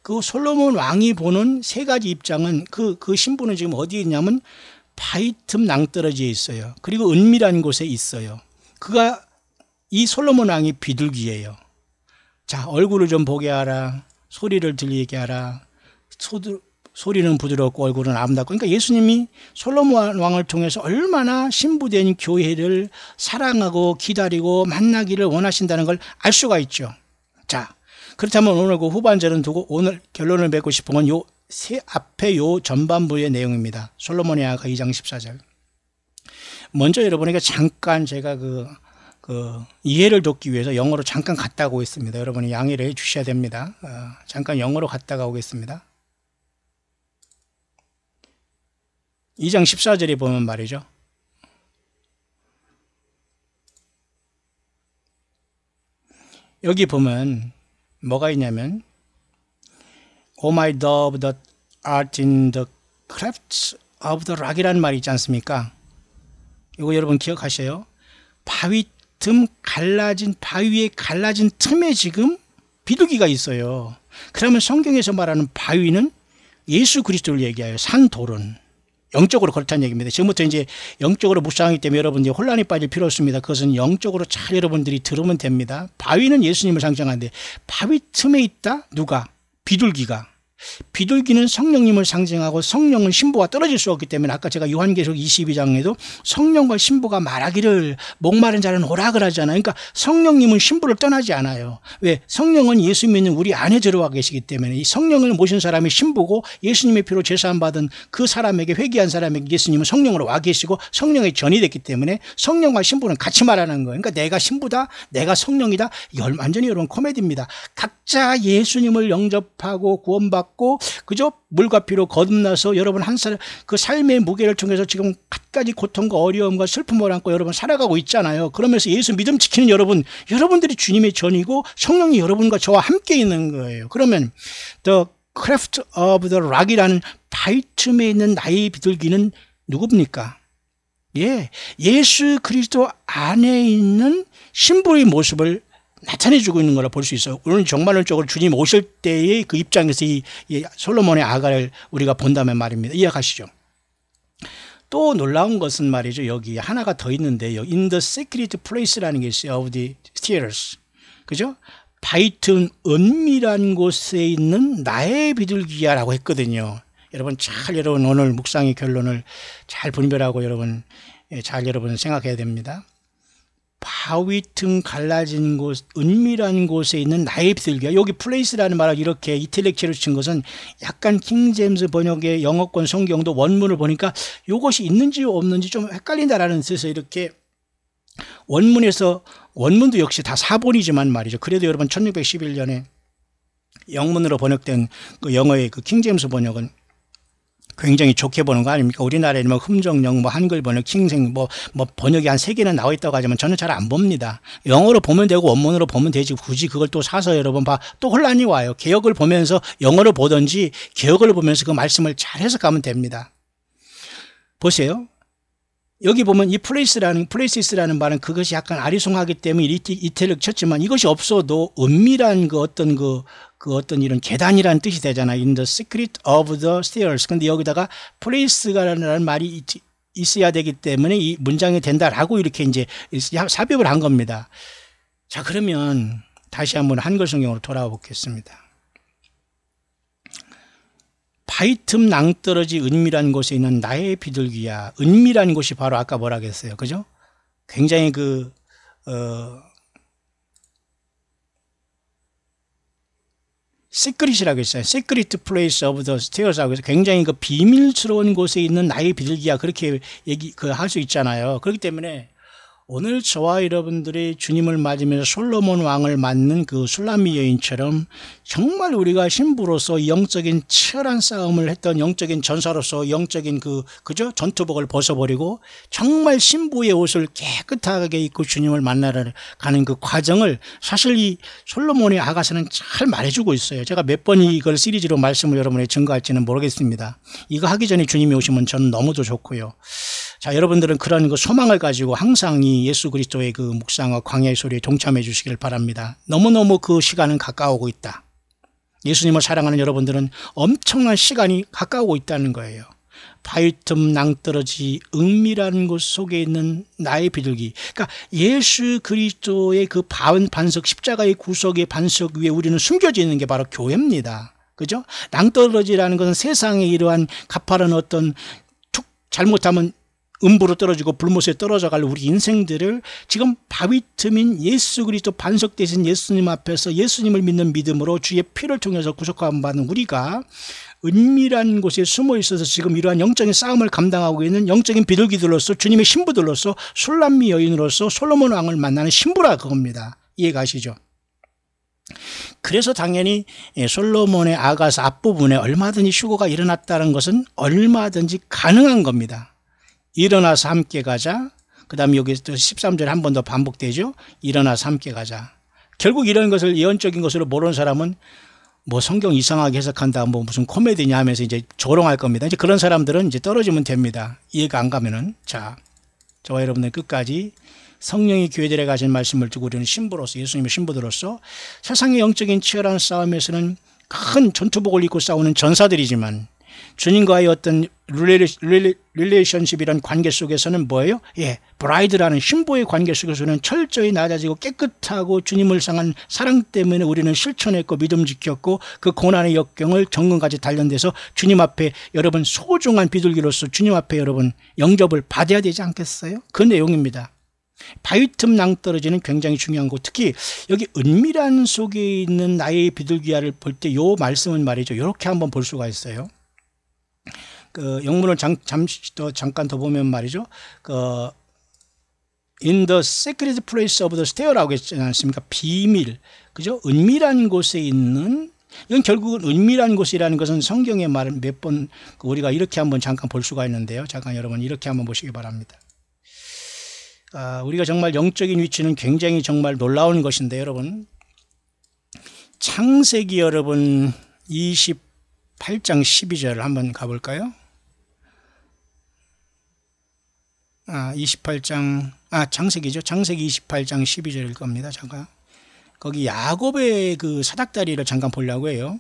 그 솔로몬 왕이 보는 세 가지 입장은 그 신부는 지금 어디에 있냐면 바위 틈 낭떠러지에 있어요. 그리고 은밀한 곳에 있어요. 그가 이 솔로몬 왕이 비둘기예요. 자, 얼굴을 좀 보게 하라. 소리를 들리게 하라. 소리는 부드럽고 얼굴은 아름답고. 그러니까 예수님이 솔로몬 왕을 통해서 얼마나 신부된 교회를 사랑하고 기다리고 만나기를 원하신다는 걸 알 수가 있죠. 자, 그렇다면 오늘 그 후반절은 두고 오늘 결론을 맺고 싶은 건 요 앞에 요 전반부의 내용입니다. 솔로몬의 아가 2장 14절. 먼저 여러분에게 잠깐 제가 그 이해를 돕기 위해서 영어로 잠깐 갔다 오겠습니다. 여러분이 양해를 해 주셔야 됩니다. 잠깐 영어로 갔다가 오겠습니다. 2장 14절에 보면 말이죠. 여기 보면 뭐가 있냐면 O my dove that art in the clefts of the rock이라는 말이 있지 않습니까? 이거 여러분 기억하셔요. 바위 틈 갈라진, 바위에 갈라진 틈에 지금 비둘기가 있어요. 그러면 성경에서 말하는 바위는 예수 그리스도를 얘기해요. 산돌은. 영적으로 그렇다는 얘기입니다. 지금부터 이제 영적으로 묵상하기 때문에 여러분 이제 혼란이 빠질 필요 없습니다. 그것은 영적으로 잘 여러분들이 들으면 됩니다. 바위는 예수님을 상징하는데 바위 틈에 있다? 누가? 비둘기가. 비둘기는 성령님을 상징하고 성령은 신부와 떨어질 수 없기 때문에 아까 제가 요한계시록 22장에도 성령과 신부가 말하기를 목마른 자는 오라 그러잖아요. 그러니까 성령님은 신부를 떠나지 않아요. 왜? 성령은 예수 믿는 우리 안에 들어와 계시기 때문에 이 성령을 모신 사람이 신부고 예수님의 피로 제사함 받은 그 사람에게 회개한 사람에게 예수님은 성령으로 와 계시고 성령의 전이 됐기 때문에 성령과 신부는 같이 말하는 거예요. 그러니까 내가 신부다, 내가 성령이다. 이건 완전히 여러분 코미디입니다. 각자 예수님을 영접하고 구원받고 그저 물과 피로 거듭나서 여러분 한 살 그 삶의 무게를 통해서 지금 갖가지 고통과 어려움과 슬픔을 안고 여러분 살아가고 있잖아요. 그러면서 예수 믿음 지키는 여러분들이 주님의 전이고 성령이 여러분과 저와 함께 있는 거예요. 그러면 The Cleft of the Rock이라는 바위 틈에 있는 나의 비둘기는 누굽니까? 예, 예수 그리스도 안에 있는 신부의 모습을 나타내주고 있는 거라 볼 수 있어요. 오늘 정말론적으로 주님 오실 때의 그 입장에서 이 솔로몬의 아가를 우리가 본다면 말입니다. 이해가시죠? 또 놀라운 것은 말이죠. 여기 하나가 더 있는데요. In the secret place라는 게 있어요. Of the stairs. 그죠? 바위 틈 은밀한 곳에 있는 나의 비둘기야라고 했거든요. 여러분 여러분 오늘 묵상의 결론을 잘 분별하고 여러분 생각해야 됩니다. 바위 틈 갈라진 곳, 은밀한 곳에 있는 나의 비둘기야. 여기 플레이스라는 말을 이렇게 이탈리아로 친 것은 약간 킹제임스 번역의 영어권 성경도 원문을 보니까 이것이 있는지 없는지 좀 헷갈린다라는 뜻에서 이렇게 원문도 역시 다 사본이지만 말이죠. 그래도 여러분 1611년에 영문으로 번역된 그 영어의 그 킹제임스 번역은 굉장히 좋게 보는 거 아닙니까? 우리나라에는 뭐 흠정영, 한글 번역, 킹생, 번역이 한 3개는 나와 있다고 하지만 저는 잘 안 봅니다. 영어로 보면 되고 원문으로 보면 되지 굳이 그걸 또 사서 여러분 또 혼란이 와요. 개역을 보면서 영어를 보든지 개역을 보면서 그 말씀을 잘 해석하면 됩니다. 보세요. 여기 보면 이 플레이스라는 말은 그것이 약간 아리송하기 때문에 이태를 쳤지만 이것이 없어도 은밀한 어떤 이런 계단이라는 뜻이 되잖아요. In the secret of the stairs. 근데 여기다가 place라는 말이 있어야 되기 때문에 이 문장이 된다라고 이렇게 이제 삽입을 한 겁니다. 자, 그러면 다시 한번 한글 성경으로 돌아와 보겠습니다. 바위 틈 낭떠러지 은밀한 곳에 있는 나의 비둘기야. 은밀한 곳이 바로 아까 뭐라 그랬어요. 그죠? 굉장히 시크릿이라고 했어요. Secret place of the stairs라고 해서 굉장히 그 비밀스러운 곳에 있는 나의 비둘기야. 그렇게 할 수 있잖아요. 그렇기 때문에 오늘 저와 여러분들이 주님을 맞으면서 솔로몬 왕을 맞는 그 술람미 여인처럼 정말 우리가 신부로서 영적인 치열한 싸움을 했던 영적인 전사로서 영적인 그죠? 전투복을 벗어버리고 정말 신부의 옷을 깨끗하게 입고 주님을 만나러 가는 그 과정을 사실 이 솔로몬의 아가서는 잘 말해주고 있어요. 제가 몇 번 이걸 시리즈로 말씀을 여러분에게 증거할지는 모르겠습니다. 이거 하기 전에 주님이 오시면 저는 너무도 좋고요. 자, 여러분들은 그런 그 소망을 가지고 항상 이 예수 그리스도의 그 묵상과 광야의 소리에 동참해 주시길 바랍니다. 너무너무 그 시간은 가까워오고 있다. 예수님을 사랑하는 여러분들은 엄청난 시간이 가까워오고 있다는 거예요. 바위틈 낭떠러지 은밀한 곳 속에 있는 나의 비둘기. 그러니까 예수 그리스도의 그 반석 십자가의 구석의 반석 위에 우리는 숨겨져 있는 게 바로 교회입니다. 그죠? 낭떠러지라는 것은 세상에 이러한 가파른 어떤 툭 잘못하면 음부로 떨어지고 불못에 떨어져 갈 우리 인생들을 지금 바위 틈인 예수 그리스도 반석 되신 예수님 앞에서 예수님을 믿는 믿음으로 주의 피를 통해서 구속함 받는 우리가 은밀한 곳에 숨어 있어서 지금 이러한 영적인 싸움을 감당하고 있는 영적인 비둘기들로서 주님의 신부들로서 술람미 여인으로서 솔로몬 왕을 만나는 신부라 그겁니다. 이해가시죠? 그래서 당연히 솔로몬의 아가서 앞부분에 얼마든지 휴거가 일어났다는 것은 얼마든지 가능한 겁니다. 일어나서 함께 가자. 그 다음에 여기 13절에 한 번 더 반복되죠. 일어나서 함께 가자. 결국 이런 것을 예언적인 것으로 모르는 사람은 뭐 성경 이상하게 해석한다, 뭐 무슨 코미디냐 하면서 이제 조롱할 겁니다. 이제 그런 사람들은 이제 떨어지면 됩니다. 이해가 안 가면은. 자, 저와 여러분들 끝까지 성령이 교회들에 가신 말씀을 두고 우리는 신부로서, 예수님의 신부들로서 세상의 영적인 치열한 싸움에서는 큰 전투복을 입고 싸우는 전사들이지만 주님과의 어떤 릴레이션십이라는 관계 속에서는 뭐예요? 브라이드라는 신부의 관계 속에서는 철저히 낮아지고 깨끗하고 주님을 향한 사랑 때문에 우리는 실천했고 믿음 지켰고 그 고난의 역경을 정금까지 단련돼서 주님 앞에 여러분 소중한 비둘기로서 주님 앞에 여러분 영접을 받아야 되지 않겠어요? 그 내용입니다. 바위틈 낭떠러지는 굉장히 중요한 거. 특히 여기 은밀한 속에 있는 나의 비둘기야를 볼 때 이 말씀은 말이죠. 이렇게 한번 볼 수가 있어요. 그 영문을 잠깐 더 보면 말이죠. In the secret place of the stair라고 했지 않습니까? 비밀, 그죠? 은밀한 곳에 있는, 이건 결국은 은밀한 곳이라는 것은 성경의 말을 몇 번 우리가 이렇게 한번 잠깐 볼 수가 있는데요. 잠깐 여러분 이렇게 한번 보시기 바랍니다. 우리가 정말 영적인 위치는 굉장히 정말 놀라운 것인데 여러분, 창세기 여러분 28장 12절 한번 가볼까요? 창세기죠. 창세기 28장 12절일 겁니다. 잠깐. 거기 야곱의 그 사닥다리를 잠깐 보려고 해요.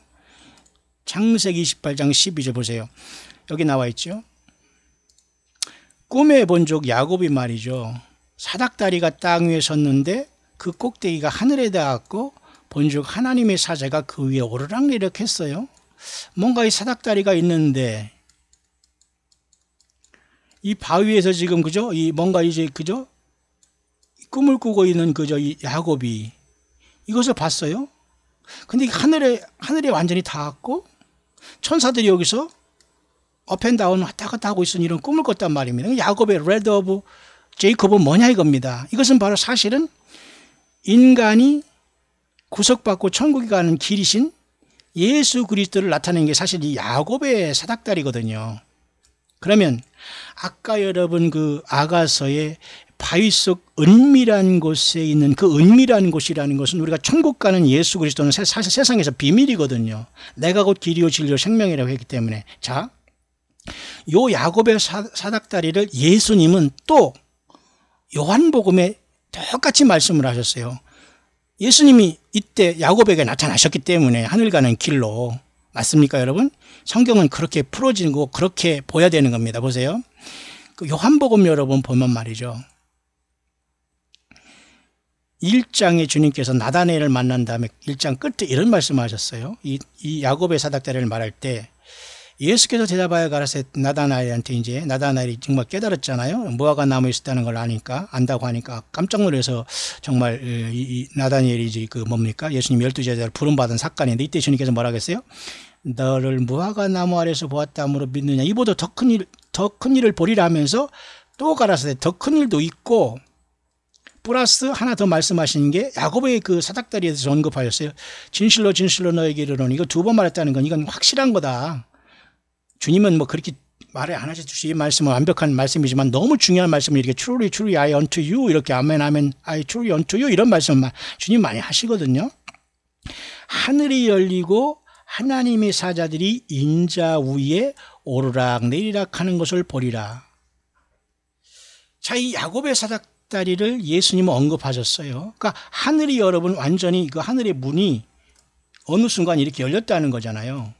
창세기 28장 12절 보세요. 여기 나와 있죠. 꿈의 본족 야곱이 말이죠. 사닥다리가 땅 위에 섰는데 그 꼭대기가 하늘에 닿았고 본족 하나님의 사자가 그 위에 오르락내리락 했어요. 뭔가 이 사닥다리가 있는데 이 바위에서 지금 그죠? 이 뭔가 이제 그죠? 꿈을 꾸고 있는 그죠? 이 야곱이 이것을 봤어요. 근데 하늘에 완전히 닿았고 천사들이 여기서 업앤다운 왔다 갔다 하고 있으니 이런 꿈을 꿨단 말입니다. 야곱의 레드 오브 제이콥은 뭐냐 이겁니다. 이것은 바로 사실은 인간이 구속받고 천국에 가는 길이신 예수 그리스도를 나타낸 게 사실 이 야곱의 사닥다리거든요. 그러면 아까 여러분 그 아가서의 바위 속 은밀한 곳에 있는 그 은밀한 곳이라는 것은 우리가 천국 가는 예수 그리스도는 사실 세상에서 비밀이거든요. 내가 곧 길이요 진리요 생명이라고 했기 때문에. 자, 요 야곱의 사닥다리를 예수님은 또 요한복음에 똑같이 말씀을 하셨어요. 예수님이 이때 야곱에게 나타나셨기 때문에 하늘 가는 길로. 맞습니까 여러분? 성경은 그렇게 풀어지고 그렇게 보여야 되는 겁니다. 보세요. 그 요한복음 여러분 보면 말이죠. 1장에 주님께서 나다나엘을 만난 다음에 1장 끝에 이런 말씀을 하셨어요. 이 야곱의 사닥다리를 말할 때 예수께서 대답하여 가라사대 나다나엘한테 이제 나다나엘이 정말 깨달았잖아요. 무화과 나무에 있었다는 걸 안다고 하니까 깜짝 놀라서 정말 이 나다나엘이 이제 그 뭡니까? 예수님 12제자를 부름받은 사건인데 이때 주님께서 뭐라고 했어요? 너를 무화과 나무 아래서 보았다므로 믿느냐? 이보다 더 큰 일을 보리라 하면서 또 가라사대 더 큰 일도 있고 플러스 하나 더 말씀하시는 게 야곱의 그 사닥다리에 대해서 언급하셨어요. 진실로 진실로 너에게 이르노니, 이거 두 번 말했다는 건 이건 확실한 거다. 주님은 뭐 그렇게 말을 안 하셨듯이 이 말씀은 완벽한 말씀이지만 너무 중요한 말씀을 이렇게 truly truly I unto you 이렇게 아멘 아멘 I truly unto you 이런 말씀을 주님 많이 하시거든요. 하늘이 열리고 하나님의 사자들이 인자 위에 오르락 내리락 하는 것을 보리라. 자, 이 야곱의 사닥다리를 예수님은 언급하셨어요. 그러니까 하늘이 여러분 완전히 그 하늘의 문이 어느 순간 이렇게 열렸다는 거잖아요.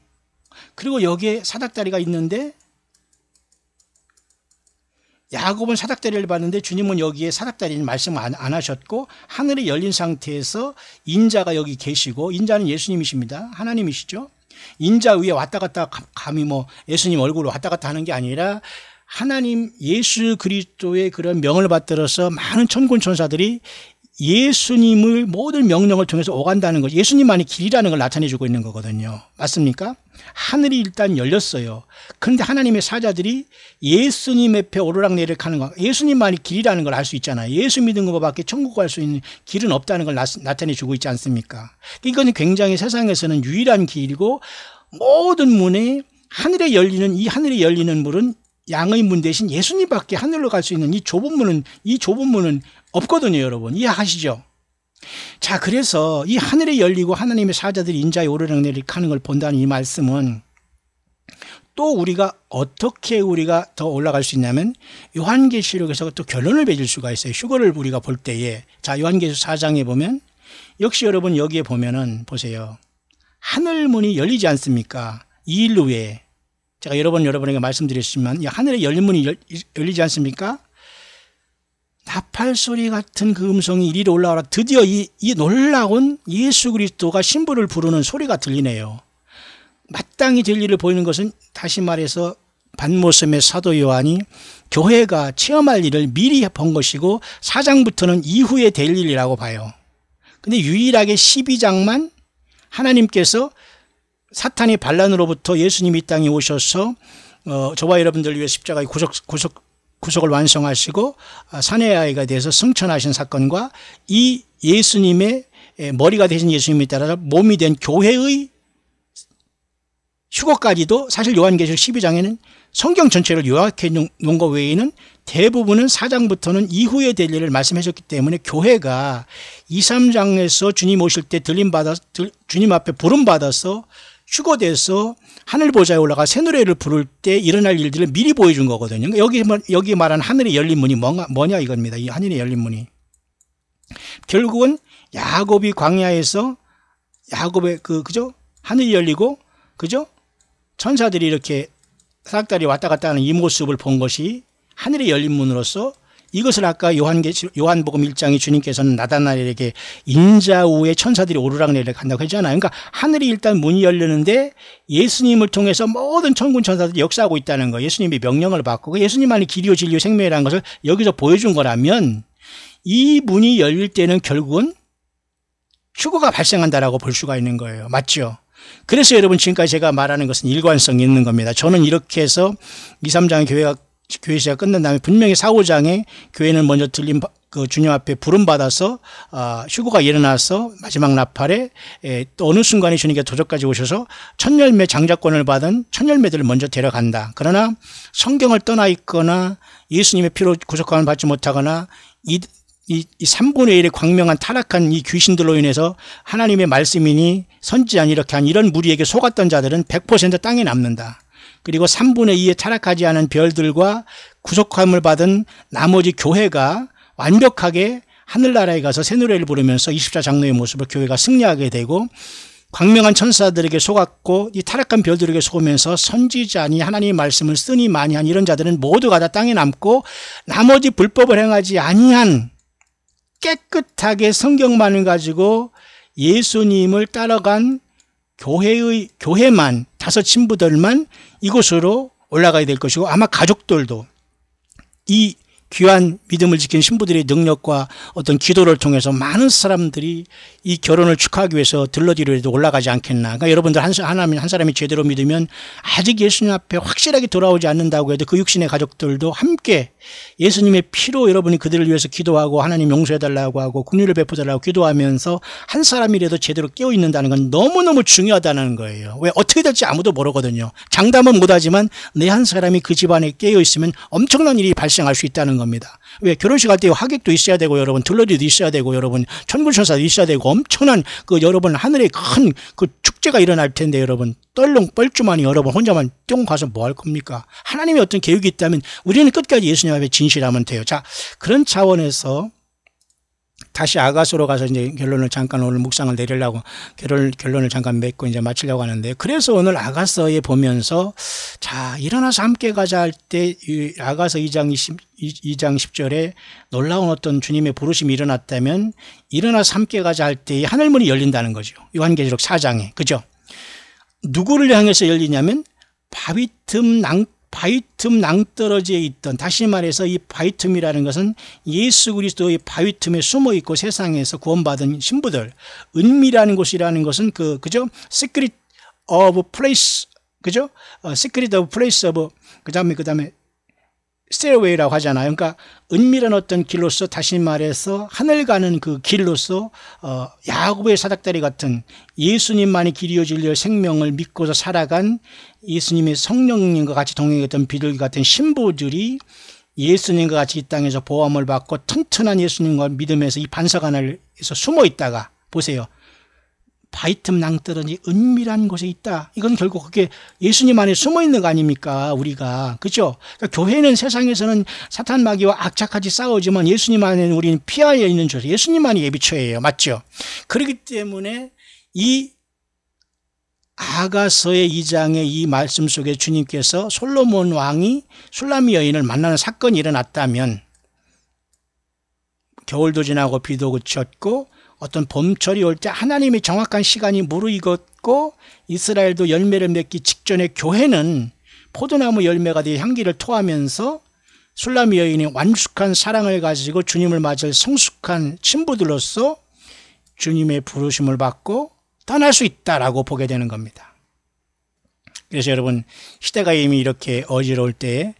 그리고 여기에 사닥다리가 있는데 야곱은 사닥다리를 봤는데 주님은 여기에 사닥다리는 말씀 안 하셨고 하늘이 열린 상태에서 인자가 여기 계시고, 인자는 예수님이십니다. 하나님이시죠. 인자 위에 왔다 갔다 감히 뭐 예수님 얼굴로 왔다 갔다 하는 게 아니라 하나님 예수 그리스도의 그런 명을 받들어서 많은 천군 천사들이 예수님을 모든 명령을 통해서 오간다는 것, 예수님만이 길이라는 걸 나타내주고 있는 거거든요. 맞습니까? 하늘이 일단 열렸어요. 그런데 하나님의 사자들이 예수님 앞에 오르락내리락 하는 거, 예수님만이 길이라는 걸 알 수 있잖아요. 예수 믿는 것밖에 천국 갈 수 있는 길은 없다는 걸 나타내주고 있지 않습니까? 이건 굉장히 세상에서는 유일한 길이고, 모든 문에 하늘에 열리는, 이 하늘에 열리는 문은 양의 문 대신 예수님밖에 하늘로 갈 수 있는 이 좁은 문은 없거든요, 여러분. 이해하시죠? 자, 그래서 이 하늘에 열리고 하나님의 사자들이 인자에 오르락내리락 하는 걸 본다는 이 말씀은 또 우리가 어떻게 우리가 더 올라갈 수 있냐면 요한계시록에서 또 결론을 맺을 수가 있어요. 휴거를 우리가 볼 때에. 자, 요한계시록 4장에 보면 역시 여러분 여기에 보면은 보세요. 하늘문이 열리지 않습니까? 2일 후에. 제가 여러 번 여러분에게 말씀드렸지만 이 하늘에 열린 문이 열리지 않습니까? 나팔 소리 같은 그 음성이 이리로 올라오라. 드디어 이 놀라운 예수 그리스도가 신부를 부르는 소리가 들리네요. 마땅히 진리를 보이는 것은 다시 말해서 반모섬의 사도 요한이 교회가 체험할 일을 미리 본 것이고 4장부터는 이후에 될 일이라고 봐요. 근데 유일하게 12장만 하나님께서 사탄의 반란으로부터 예수님이 이 땅에 오셔서 저와 여러분들 위해 십자가의 구속을 완성하시고 사내의 아이가 돼서 승천하신 사건과 이 예수님의 머리가 되신 예수님에 따라서 몸이 된 교회의 휴거까지도 사실 요한계시록 12장에는 성경 전체를 요약해 놓은 것 외에는 대부분은 4장부터는 이후에 될 일을 말씀하셨기 때문에 교회가 2, 3장에서 주님 오실 때 주님 앞에 부름받아서 휴거돼서 하늘보좌에 올라가 새 노래를 부를 때 일어날 일들을 미리 보여준 거거든요. 여기 말한 하늘의 열린 문이 뭐냐 이겁니다. 이 하늘의 열린 문이. 결국은 야곱이 광야에서 야곱의 그죠? 하늘이 열리고 그죠? 천사들이 이렇게 사닥다리 왔다 갔다 하는 이 모습을 본 것이 하늘의 열린 문으로서 이것을 아까 요한복음 1장에 주님께서는 나다나엘에게 인자 위에 천사들이 오르락내리락 한다고 했잖아요. 그러니까 하늘이 일단 문이 열리는데 예수님을 통해서 모든 천군 천사들이 역사하고 있다는 거예요. 예수님의 명령을 받고 예수님만이 길이요 진리요 생명이라는 것을 여기서 보여준 거라면 이 문이 열릴 때는 결국은 휴거가 발생한다라고 볼 수가 있는 거예요. 맞죠? 그래서 여러분 지금까지 제가 말하는 것은 일관성이 있는 겁니다. 저는 이렇게 해서 2, 3장의 교회 시작 끝난 다음에 분명히 4, 5장에 교회는 먼저 그 주님 앞에 부름받아서 휴거가 일어나서 마지막 나팔에 또 어느 순간에 주님께 도적까지 오셔서 천열매 장자권을 받은 천열매들을 먼저 데려간다. 그러나 성경을 떠나 있거나 예수님의 피로 구속함을 받지 못하거나 이 3분의 1의 광명한 타락한 이 귀신들로 인해서 하나님의 말씀이니 선지자니 이렇게 한 이런 무리에게 속았던 자들은 100% 땅에 남는다. 그리고 3분의 2의 타락하지 않은 별들과 구속함을 받은 나머지 교회가 완벽하게 하늘나라에 가서 새 노래를 부르면서 24장로의 모습을 교회가 승리하게 되고 광명한 천사들에게 속았고 이 타락한 별들에게 속으면서 선지자니 하나님의 말씀을 쓰니 많이 한 이런 자들은 모두가 다 땅에 남고 나머지 불법을 행하지 아니한 깨끗하게 성경만을 가지고 예수님을 따라간 교회만 5 신부들만 이곳으로 올라가야 될 것이고 아마 가족들도 이 귀한 믿음을 지킨 신부들의 능력과 어떤 기도를 통해서 많은 사람들이 이 결혼을 축하하기 위해서 들러리로 올라가지 않겠나. 그러니까 여러분들 한 사람이 제대로 믿으면 아직 예수님 앞에 확실하게 돌아오지 않는다고 해도 그 육신의 가족들도 함께 예수님의 피로 여러분이 그들을 위해서 기도하고 하나님 용서해달라고 하고 긍휼을 베푸달라고 기도하면서 한 사람이라도 제대로 깨어있는다는 건 너무너무 중요하다는 거예요. 왜? 어떻게 될지 아무도 모르거든요. 장담은 못하지만 내 한 사람이 그 집안에 깨어있으면 엄청난 일이 발생할 수 있다는 겁니다. 왜? 결혼식 할 때 하객도 있어야 되고 여러분 들러리도 있어야 되고 여러분 천군천사도 있어야 되고 엄청난 여러분 하늘에 큰 축제가 일어날 텐데 여러분 떨렁 뻘쭘하니 여러분 혼자만 뿅 가서 뭐 할 겁니까? 하나님의 어떤 계획이 있다면 우리는 끝까지 예수님 앞에 진실하면 돼요. 자, 그런 차원에서 다시 아가서로 가서 이제 결론을 잠깐 오늘 묵상을 내리려고 결론을 잠깐 맺고 이제 마치려고 하는데, 그래서 오늘 아가서에 보면서 자, 일어나서 함께 가자 할 때 아가서 2장 10절에 놀라운 어떤 주님의 부르심이 일어났다면 일어나서 함께 가자 할 때 하늘문이 열린다는 거죠. 요한계시록 4장에. 그죠? 누구를 향해서 열리냐면 바위 틈 낭떠러지에 있던, 다시 말해서 이 바위 틈이라는 것은 예수 그리스도의 바위 틈에 숨어 있고 세상에서 구원받은 신부들, 은밀한 곳이라는 것은 그죠? Secret of place, 그죠? Secret of place of, 그다음에 stairway라고 하잖아요. 그러니까 은밀한 어떤 길로서, 다시 말해서 하늘 가는 그 길로서 야곱의 사닥다리 같은 예수님만이 길이요 진리요 생명을 믿고서 살아간 예수님의 성령님과 같이 동행했던 비둘기 같은 신부들이 예수님과 같이 이 땅에서 보험을 받고 튼튼한 예수님과 믿음에서 이 반석 안에서 숨어 있다가 보세요. 바위틈 낭떠러지 은밀한 곳에 있다. 이건 결국 그게 예수님 안에 숨어 있는 거 아닙니까? 우리가. 그죠? 그러니까 교회는 세상에서는 사탄 마귀와 악착같이 싸우지만 예수님 안에는 우리는 피하여 있는 줄. 예수님만이 예비처예요. 맞죠? 그렇기 때문에 이 아가서의 2장의 이 말씀 속에 주님께서 솔로몬 왕이 술람미 여인을 만나는 사건이 일어났다면, 겨울도 지나고 비도 그쳤고 어떤 봄철이 올 때 하나님의 정확한 시간이 무르익었고 이스라엘도 열매를 맺기 직전에 교회는 포도나무 열매가 되어 향기를 토하면서 술람미 여인이 완숙한 사랑을 가지고 주님을 맞을 성숙한 신부들로서 주님의 부르심을 받고 떠날 수 있다라고 보게 되는 겁니다. 그래서 여러분, 시대가 이미 이렇게 어지러울 때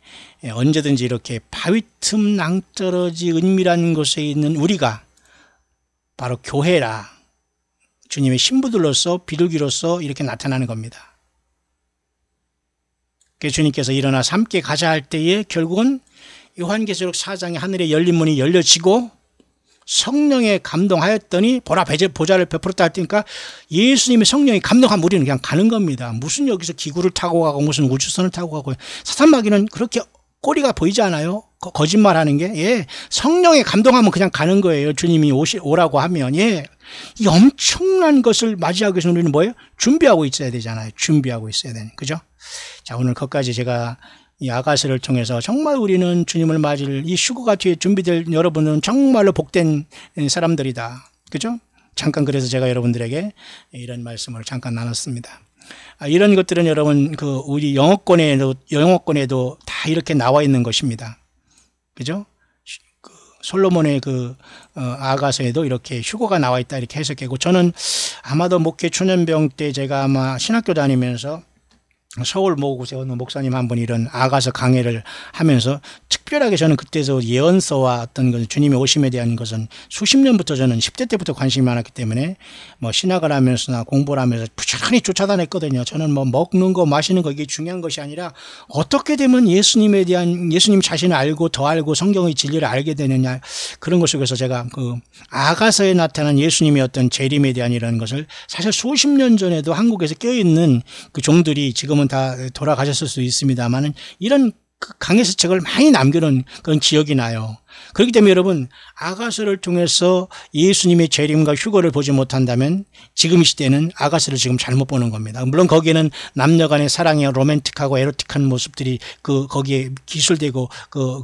언제든지 이렇게 바위틈 낭떠러지 은밀한 곳에 있는 우리가 바로 교회라, 주님의 신부들로서 비둘기로서 이렇게 나타나는 겁니다. 그래서 주님께서 일어나서 함께 가자 할 때에 결국은 요한계시록 4장의 하늘의 열린 문이 열려지고 성령에 감동하였더니 보라 보좌를 베풀었다 할 테니까 예수님의 성령이 감동하면 우리는 그냥 가는 겁니다. 무슨 여기서 기구를 타고 가고 무슨 우주선을 타고 가고, 사탄 마귀는 그렇게 꼬리가 보이지 않아요? 거짓말하는 게. 예, 성령에 감동하면 그냥 가는 거예요. 주님이 오라고 하면. 예, 이 엄청난 것을 맞이하기 위해서 우리는 뭐예요? 준비하고 있어야 되잖아요. 준비하고 있어야 되는, 그죠? 자, 오늘 거기까지 제가 이 아가서를 통해서 정말 우리는 주님을 맞을 이 휴거가 뒤에 준비될 여러분은 정말로 복된 사람들이다. 그죠? 잠깐 그래서 제가 여러분들에게 이런 말씀을 잠깐 나눴습니다. 이런 것들은 여러분 우리 영어권에도 다 이렇게 나와 있는 것입니다. 그죠? 솔로몬의 아가서에도 이렇게 휴거가 나와 있다 이렇게 해석하고, 저는 아마도 목회 초년병 때 제가 아마 신학교 다니면서 서울 모국에 어느 목사님 한 분이 이런 아가서 강해를 하면서 특별하게 저는 그때서 예언서와 어떤 것, 주님의 오심에 대한 것은 수십 년부터 저는 10대 때부터 관심이 많았기 때문에 뭐 신학을 하면서나 공부를 하면서 부지런히 쫓아다녔거든요. 저는 뭐 먹는 거 마시는 거 이게 중요한 것이 아니라 어떻게 되면 예수님에 대한, 예수님 자신을 알고 더 알고 성경의 진리를 알게 되느냐, 그런 것 속에서 제가 아가서에 나타난 예수님의 어떤 재림에 대한 이런 것을 사실 수십 년 전에도 한국에서 껴있는 그 종들이 지금은 다 돌아가셨을 수 있습니다만은 이런 강해서 책을 많이 남겨놓은 그런 기억이 나요. 그렇기 때문에 여러분, 아가서를 통해서 예수님의 재림과 휴거를 보지 못한다면 지금 이 시대는 아가서를 지금 잘못 보는 겁니다. 물론 거기에는 남녀 간의 사랑의 로맨틱하고 에로틱한 모습들이 거기에 기술되고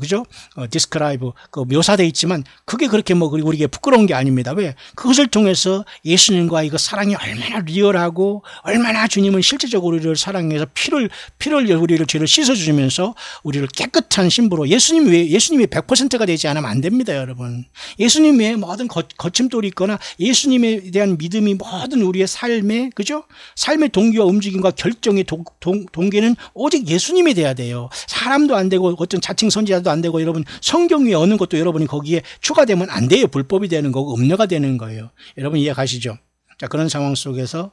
그죠? 디스크라이브 묘사되어 있지만 그게 그렇게 우리에게 부끄러운 게 아닙니다. 왜? 그것을 통해서 예수님과 이거 사랑이 얼마나 리얼하고 얼마나 주님은 실제적으로 우리를 사랑해서 피를 우리를 죄를 씻어주면서 우리를 깨끗한 신부로, 예수님이 100%가 되지 되지 않으면 안 됩니다, 여러분. 예수님의 모든 거침돌이 있거나 예수님에 대한 믿음이 모든 우리의 삶의, 그죠? 삶의 동기와 움직임과 결정의 동기는 오직 예수님이 돼야 돼요. 사람도 안 되고 어떤 자칭 선지자도 안 되고 여러분 성경 위에 어느 것도 여러분이 거기에 추가되면 안 돼요. 불법이 되는 거고 음료가 되는 거예요. 여러분 이해 가시죠? 자, 그런 상황 속에서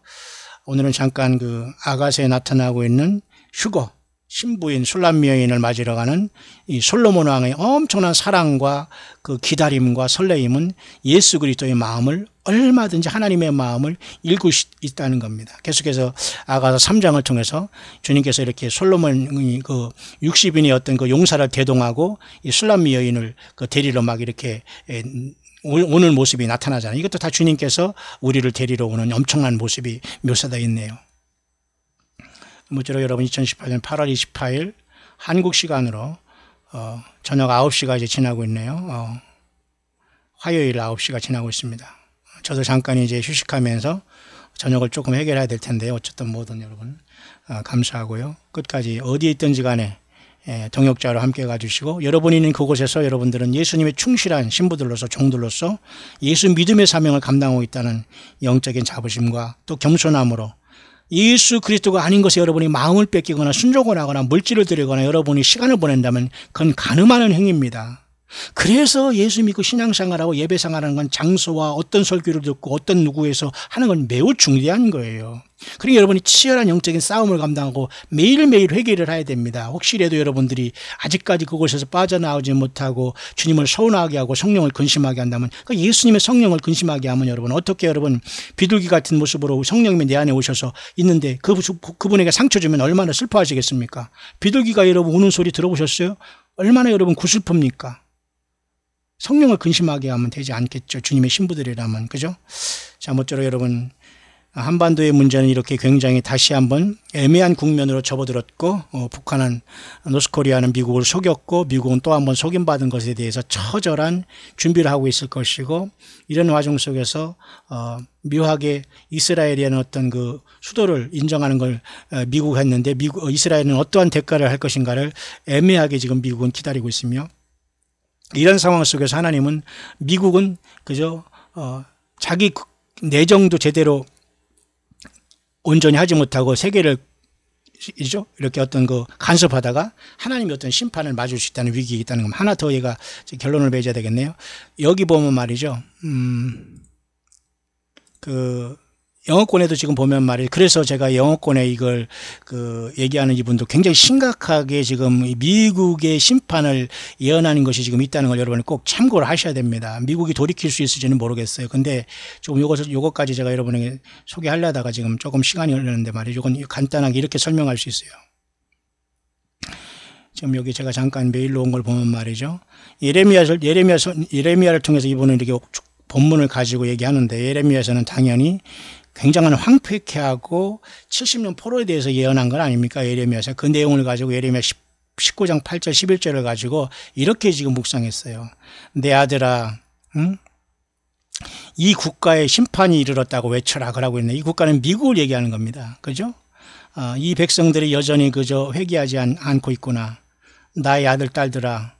오늘은 잠깐 그 아가서에 나타나고 있는 휴거, 신부인 술람 여인을 맞으러 가는 이 솔로몬 왕의 엄청난 사랑과 그 기다림과 설레임은 예수 그리스도의 마음을 얼마든지 하나님의 마음을 읽고 있다는 겁니다. 계속해서 아가서 3장을 통해서 주님께서 이렇게 솔로몬이 그 60인의 어떤 그 용사를 대동하고 이 술람 여인을 그 데리러 막 이렇게 오는 모습이 나타나잖아요. 이것도 다 주님께서 우리를 데리러 오는 엄청난 모습이 묘사되어 있네요. 모쪼록 여러분 2018년 8월 28일 한국 시간으로 저녁 9시가 이제 지나고 있네요. 화요일 9시가 지나고 있습니다. 저도 잠깐 이제 휴식하면서 저녁을 조금 해결해야 될 텐데 어쨌든 뭐든 여러분 감사하고요. 끝까지 어디에 있든지 간에 동역자로 함께 가주시고 여러분이 있는 그곳에서 여러분들은 예수님의 충실한 신부들로서 종들로서 예수 믿음의 사명을 감당하고 있다는 영적인 자부심과 또 겸손함으로 예수 그리스도가 아닌 것에 여러분이 마음을 뺏기거나 순종을 하거나 물질을 드리거나 여러분이 시간을 보낸다면 그건 간음하는 행위입니다. 그래서 예수 믿고 신앙생활하고 예배생활하는 건 장소와 어떤 설교를 듣고 어떤 누구에서 하는 건 매우 중대한 거예요. 그러니까 여러분이 치열한 영적인 싸움을 감당하고 매일매일 회개를 해야 됩니다. 혹시라도 여러분들이 아직까지 그곳에서 빠져나오지 못하고 주님을 서운하게 하고 성령을 근심하게 한다면 그러니까 예수님의 성령을 근심하게 하면 여러분 어떻게 여러분 비둘기 같은 모습으로 성령님이 내 안에 오셔서 있는데 그분에게 상처 주면 얼마나 슬퍼하시겠습니까? 비둘기가 여러분 우는 소리 들어보셨어요? 얼마나 여러분 구슬픕니까? 성령을 근심하게 하면 되지 않겠죠. 주님의 신부들이라면. 그죠? 자, 모쪼록 여러분 한반도의 문제는 이렇게 굉장히 다시 한번 애매한 국면으로 접어들었고 북한은 노스코리아는 미국을 속였고 미국은 또 한번 속임받은 것에 대해서 처절한 준비를 하고 있을 것이고 이런 와중 속에서 묘하게 이스라엘이라는 어떤 그 수도를 인정하는 걸 미국 했는데 이스라엘은 어떠한 대가를 할 것인가를 애매하게 지금 미국은 기다리고 있으며 이런 상황 속에서 하나님은 미국은 그저 자기 내정도 제대로 온전히 하지 못하고 세계를 이렇게 어떤 그 간섭하다가 하나님이 어떤 심판을 맞을 수 있다는 위기가 있다는 겁니다. 하나 더 얘가 결론을 맺어야 되겠네요. 여기 보면 말이죠. 그 영어권에도 지금 보면 말이에요. 그래서 제가 영어권에 이걸 얘기하는 이분도 굉장히 심각하게 지금 미국의 심판을 예언하는 것이 지금 있다는 걸 여러분이 꼭 참고를 하셔야 됩니다. 미국이 돌이킬 수 있을지는 모르겠어요. 근데 조금 요것까지 제가 여러분에게 소개하려다가 지금 조금 시간이 흘렀는데 말이죠. 이건 간단하게 이렇게 설명할 수 있어요. 지금 여기 제가 잠깐 메일로 온 걸 보면 말이죠. 예레미야를 통해서 이분은 이렇게 본문을 가지고 얘기하는데 예레미야에서는 당연히 굉장한 황폐케하고 70년 포로에 대해서 예언한 건 아닙니까? 예레미야에서 그 내용을 가지고 예레미야 19장 8절 11절을 가지고 이렇게 지금 묵상했어요. 내 아들아, 이 국가에 심판이 이르렀다고 외쳐라 그러고 있네. 이 국가는 미국을 얘기하는 겁니다. 그죠? 이 백성들이 여전히 그저 회개하지 않고 있구나. 나의 아들 딸들아,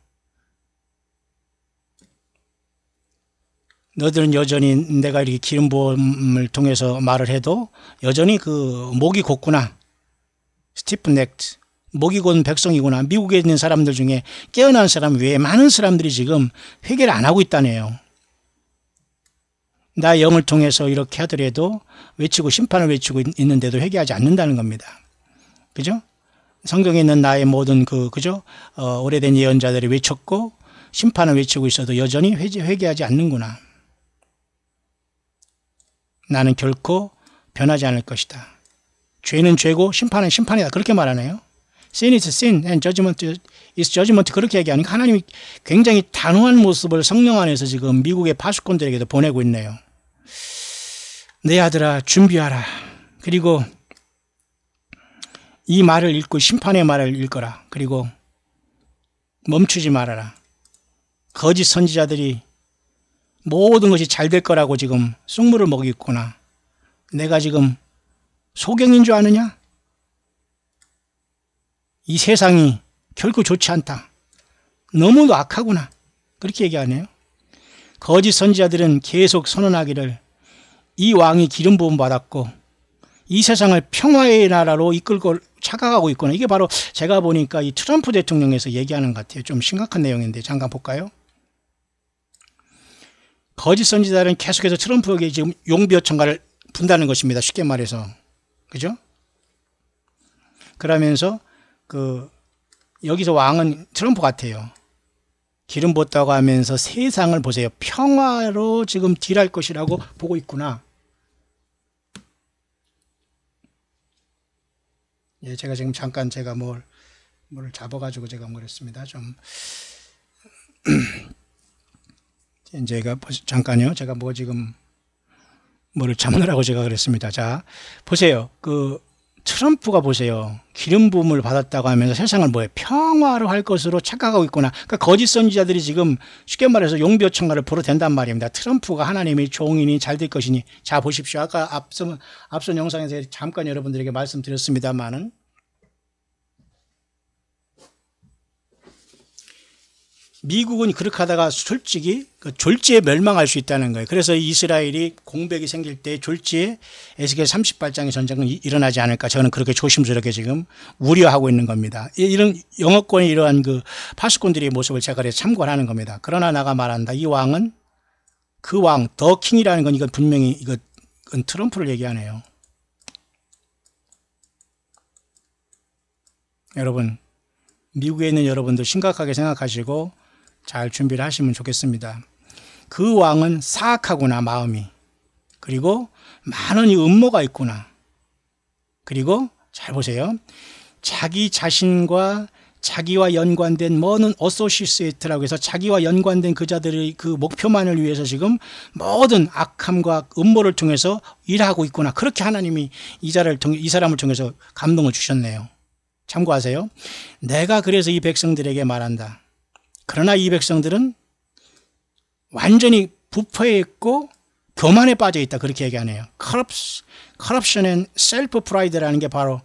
너들은 여전히 내가 이렇게 기름 부음을 통해서 말을 해도 여전히 그 목이 곧구나. 스티프 넥트. 목이 곧은 백성이구나. 미국에 있는 사람들 중에 깨어난 사람 외에 많은 사람들이 지금 회개를 안 하고 있다네요. 나의 영을 통해서 이렇게 하더라도 외치고 심판을 외치고 있는데도 회개하지 않는다는 겁니다. 그죠? 성경에 있는 나의 모든 그죠? 오래된 예언자들이 외쳤고 심판을 외치고 있어도 여전히 회개하지 않는구나. 나는 결코 변하지 않을 것이다. 죄는 죄고 심판은 심판이다. 그렇게 말하네요. Sin is sin and judgment is judgment. 그렇게 얘기하니까 하나님이 굉장히 단호한 모습을 성령 안에서 지금 미국의 파수꾼들에게도 보내고 있네요. 내 아들아 준비하라. 그리고 이 말을 읽고 심판의 말을 읽거라. 그리고 멈추지 말아라. 거짓 선지자들이 모든 것이 잘 될 거라고 지금 쑥물을 먹이고 있구나. 내가 지금 소경인 줄 아느냐? 이 세상이 결코 좋지 않다. 너무도 악하구나. 그렇게 얘기하네요. 거짓 선지자들은 계속 선언하기를 이 왕이 기름 부음 받았고 이 세상을 평화의 나라로 이끌고 착각하고 있구나. 이게 바로 제가 보니까 이 트럼프 대통령에서 얘기하는 것 같아요. 좀 심각한 내용인데 잠깐 볼까요? 거짓 선지자들은 계속해서 트럼프에게 지금 용비어천가를 분다는 것입니다. 쉽게 말해서. 그죠? 그러면서 여기서 왕은 트럼프 같아요. 기름 부었다고 하면서 세상을 보세요. 평화로 지금 딜할 것이라고 보고 있구나. 예, 제가 지금 잠깐 제가 뭐를 잡아가지고 제가 그랬습니다. 좀 제가 잠깐요. 제가 지금 뭐를 잡느라고 제가 그랬습니다. 자, 보세요. 트럼프가 보세요. 기름 부음을 받았다고 하면서 세상을 평화로 할 것으로 착각하고 있구나. 그러니까 거짓 선지자들이 지금 쉽게 말해서 용비어천가를 보러 된단 말입니다. 트럼프가 하나님의 종이니 잘 될 것이니. 자, 보십시오. 아까 앞선 영상에서 잠깐 여러분들에게 말씀드렸습니다만은 미국은 그렇게 하다가 솔직히 졸지에 멸망할 수 있다는 거예요. 그래서 이스라엘이 공백이 생길 때 졸지에 에스겔 38장의 전쟁은 일어나지 않을까. 저는 그렇게 조심스럽게 지금 우려하고 있는 겁니다. 이런 영어권의 이러한 파수꾼들의 모습을 제가 그래서 참고를 하는 겁니다. 그러나 나가 말한다. 이 왕은 그 왕, 더 킹이라는 건 이건 분명히 이건 트럼프를 얘기하네요. 여러분, 미국에 있는 여러분들 심각하게 생각하시고 잘 준비를 하시면 좋겠습니다. 그 왕은 사악하구나, 마음이. 그리고 많은 음모가 있구나. 그리고 잘 보세요. 자기 자신과 자기와 연관된 모든 어소시에이트라고 해서 자기와 연관된 그자들의 그 목표만을 위해서 지금 모든 악함과 음모를 통해서 일하고 있구나. 그렇게 하나님이 이 사람을 통해서 감동을 주셨네요. 참고하세요. 내가 그래서 이 백성들에게 말한다. 그러나 이 백성들은 완전히 부패에 있고 교만에 빠져 있다. 그렇게 얘기하네요. corruption and self-pride라는 게 바로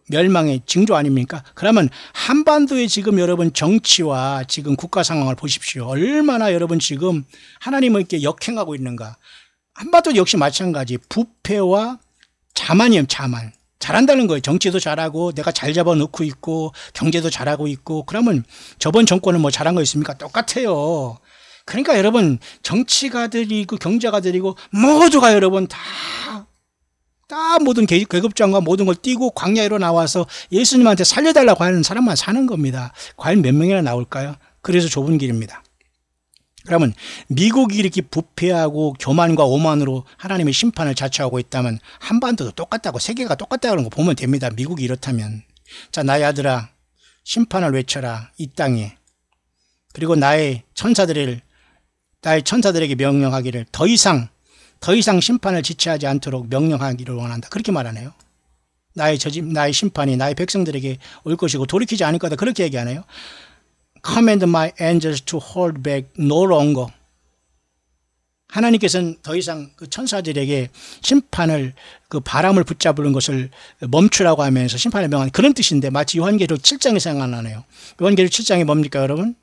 멸망의 징조 아닙니까? 그러면 한반도의 지금 여러분 정치와 지금 국가 상황을 보십시오. 얼마나 여러분 지금 하나님을 이렇게 역행하고 있는가. 한반도 역시 마찬가지. 부패와 자만이에요. 자만. 잘한다는 거예요. 정치도 잘하고 내가 잘 잡아놓고 있고 경제도 잘하고 있고. 그러면 저번 정권은 뭐 잘한 거 있습니까? 똑같아요. 그러니까 여러분 정치가들이고 경제가들이고 모두가 여러분 다 모든 계급장과 모든 걸 띄고 광야로 나와서 예수님한테 살려달라고 하는 사람만 사는 겁니다. 과연 몇 명이나 나올까요? 그래서 좁은 길입니다. 그러면 미국이 이렇게 부패하고 교만과 오만으로 하나님의 심판을 자처하고 있다면 한반도도 똑같다고, 세계가 똑같다는 거 보면 됩니다. 미국이 이렇다면. 자, 나의 아들아, 심판을 외쳐라, 이 땅에. 그리고 나의 천사들에게 명령하기를 더 이상 심판을 지체하지 않도록 명령하기를 원한다. 그렇게 말하네요. 나의 심판이 나의 백성들에게 올 것이고 돌이키지 않을 거다. 그렇게 얘기하네요. Command my angels to hold back no longer. 하나님께서는 더 이상 그 천사들에게 심판을, 그 바람을 붙잡는 것을 멈추라고 하면서 심판을 명하는 그런 뜻인데 마치 요한계시록 7장이 생각나네요. 요한계시록 7장이 뭡니까, 여러분?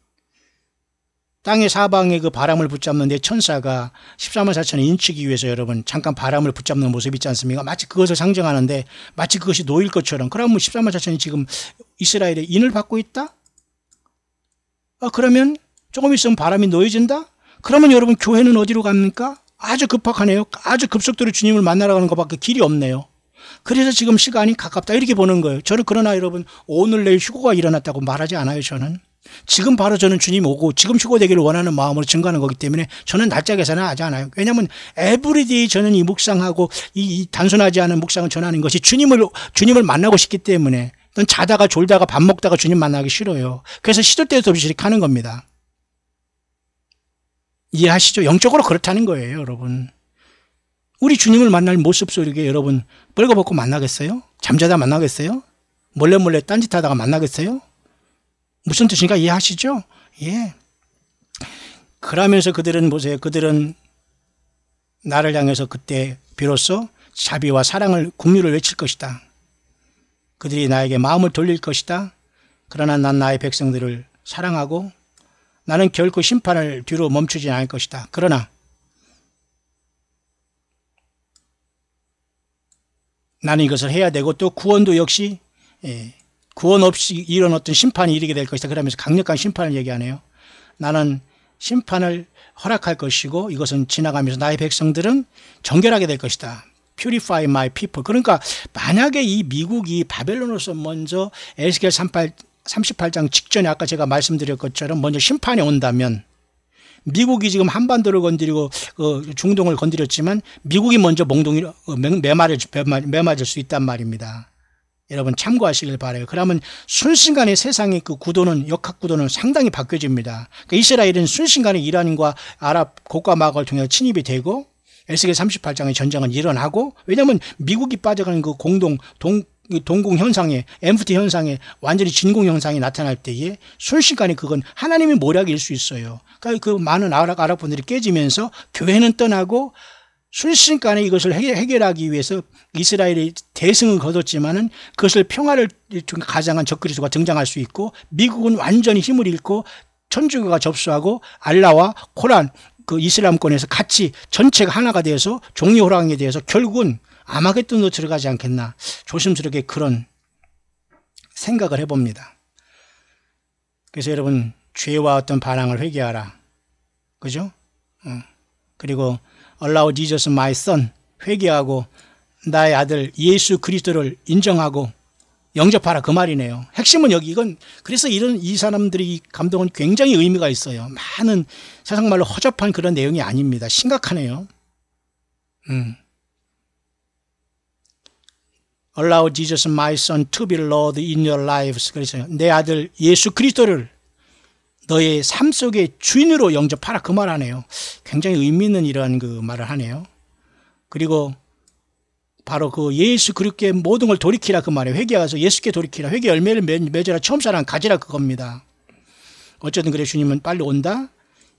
땅의 사방에 그 바람을 붙잡는데 천사가 14만 4천을 인치기 위해서 여러분 잠깐 바람을 붙잡는 모습이 있지 않습니까? 마치 그것을 상징하는데 마치 그것이 노일 것처럼. 그러면 14만 4천이 지금 이스라엘의 인을 받고 있다? 그러면 조금 있으면 바람이 놓여진다? 그러면 여러분 교회는 어디로 갑니까? 아주 급박하네요. 아주 급속도로 주님을 만나러 가는 것밖에 길이 없네요. 그래서 지금 시간이 가깝다 이렇게 보는 거예요. 저는 그러나 여러분 오늘 내일 휴고가 일어났다고 말하지 않아요. 저는 지금 바로 저는 주님 오고 지금 휴고되기를 원하는 마음으로 증거하는 거기 때문에 저는 날짜 계산을 하지 않아요. 왜냐하면 에브리데이 저는 이 묵상하고 이 단순하지 않은 묵상을 전하는 것이 주님을 만나고 싶기 때문에 넌 자다가 졸다가 밥 먹다가 주님 만나기 싫어요. 그래서 시도 때도 없이 이렇게 하는 겁니다. 이해하시죠? 영적으로 그렇다는 거예요, 여러분. 우리 주님을 만날 모습 속에 여러분 벌거벗고 만나겠어요? 잠자다 만나겠어요? 몰래 딴짓하다가 만나겠어요? 무슨 뜻인가 이해하시죠? 예. 그러면서 그들은 보세요. 그들은 나를 향해서 그때 비로소 자비와 사랑을 긍휼을 외칠 것이다. 그들이 나에게 마음을 돌릴 것이다. 그러나 난 나의 백성들을 사랑하고 나는 결코 심판을 뒤로 멈추지 않을 것이다. 그러나 나는 이것을 해야 되고 또 구원도 역시 구원 없이 이런 어떤 심판이 이르게 될 것이다. 그러면서 강력한 심판을 얘기하네요. 나는 심판을 허락할 것이고 이것은 지나가면서 나의 백성들은 정결하게 될 것이다. Purify my people. 그러니까 만약에 이 미국이 바벨론으로서 먼저 에스겔 38장 직전에 아까 제가 말씀드린 것처럼 먼저 심판이 온다면 미국이 지금 한반도를 건드리고 중동을 건드렸지만 미국이 먼저 매맞을 수 있단 말입니다. 여러분 참고하시길 바라요. 그러면 순식간에 세상의 그 구도는 역학 구도는 상당히 바뀌어집니다. 그러니까 이스라엘은 순식간에 이란과 아랍 고가 마각을 통해서 침입이 되고 에스겔 38장의 전쟁은 일어나고 왜냐하면 미국이 빠져가는 그 동공 현상에 엠프티 현상에 완전히 진공 현상이 나타날 때에 순식간에 그건 하나님의 모략일 수 있어요. 그러니까 그 많은 아랍 분들이 깨지면서 교회는 떠나고 순식간에 이것을 해결하기 위해서 이스라엘이 대승을 거뒀지만은 그것을 평화를 가장한 적그리스도가 등장할 수 있고 미국은 완전히 힘을 잃고 천주교가 접수하고 알라와 코란 그 이슬람권에서 같이 전체가 하나가 되어서 종려호랑이에 대해서 결국은 아마겟돈으로 들어가지 않겠나 조심스럽게 그런 생각을 해봅니다. 그래서 여러분 죄와 어떤 반항을 회개하라. 그죠? 그리고 Allow Jesus my son 회개하고 나의 아들 예수 그리스도를 인정하고 영접하라 그 말이네요. 핵심은 여기 이건 그래서 이 사람들이 감동은 굉장히 의미가 있어요. 많은 세상 말로 허접한 그런 내용이 아닙니다. 심각하네요. Allow Jesus my son to be Lord in your lives. 그래서 내 아들 예수 그리스도를 너의 삶 속의 주인으로 영접하라 그 말 하네요. 굉장히 의미 있는 이러한 그 말을 하네요. 그리고 바로 그 예수 그리스도께 모든 걸 돌이키라 그 말이에요. 회개하서 예수께 돌이키라. 회개 열매를 맺어라. 처음 사랑 가지라 그겁니다. 어쨌든 그래 주님은 빨리 온다.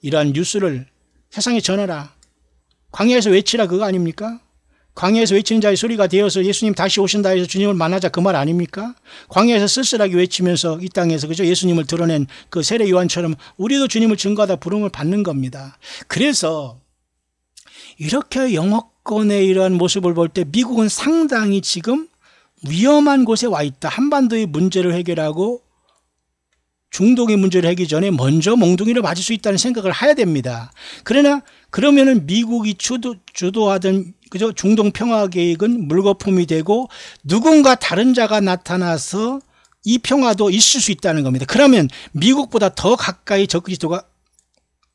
이러한 뉴스를 세상에 전하라. 광야에서 외치라 그거 아닙니까? 광야에서 외치는 자의 소리가 되어서 예수님 다시 오신다 해서 주님을 만나자 그 말 아닙니까? 광야에서 쓸쓸하게 외치면서 이 땅에서 그죠? 예수님을 드러낸 그 세례 요한처럼 우리도 주님을 증거하다 부름을 받는 겁니다. 그래서 이렇게 영어권의 이러한 모습을 볼 때 미국은 상당히 지금 위험한 곳에 와 있다. 한반도의 문제를 해결하고 중동의 문제를 해결하기 전에 먼저 몽둥이를 맞을 수 있다는 생각을 해야 됩니다. 그러면은 미국이 주도하던 그죠? 중동 평화 계획은 물거품이 되고 누군가 다른 자가 나타나서 이 평화도 있을 수 있다는 겁니다. 그러면 미국보다 더 가까이 적그리스도가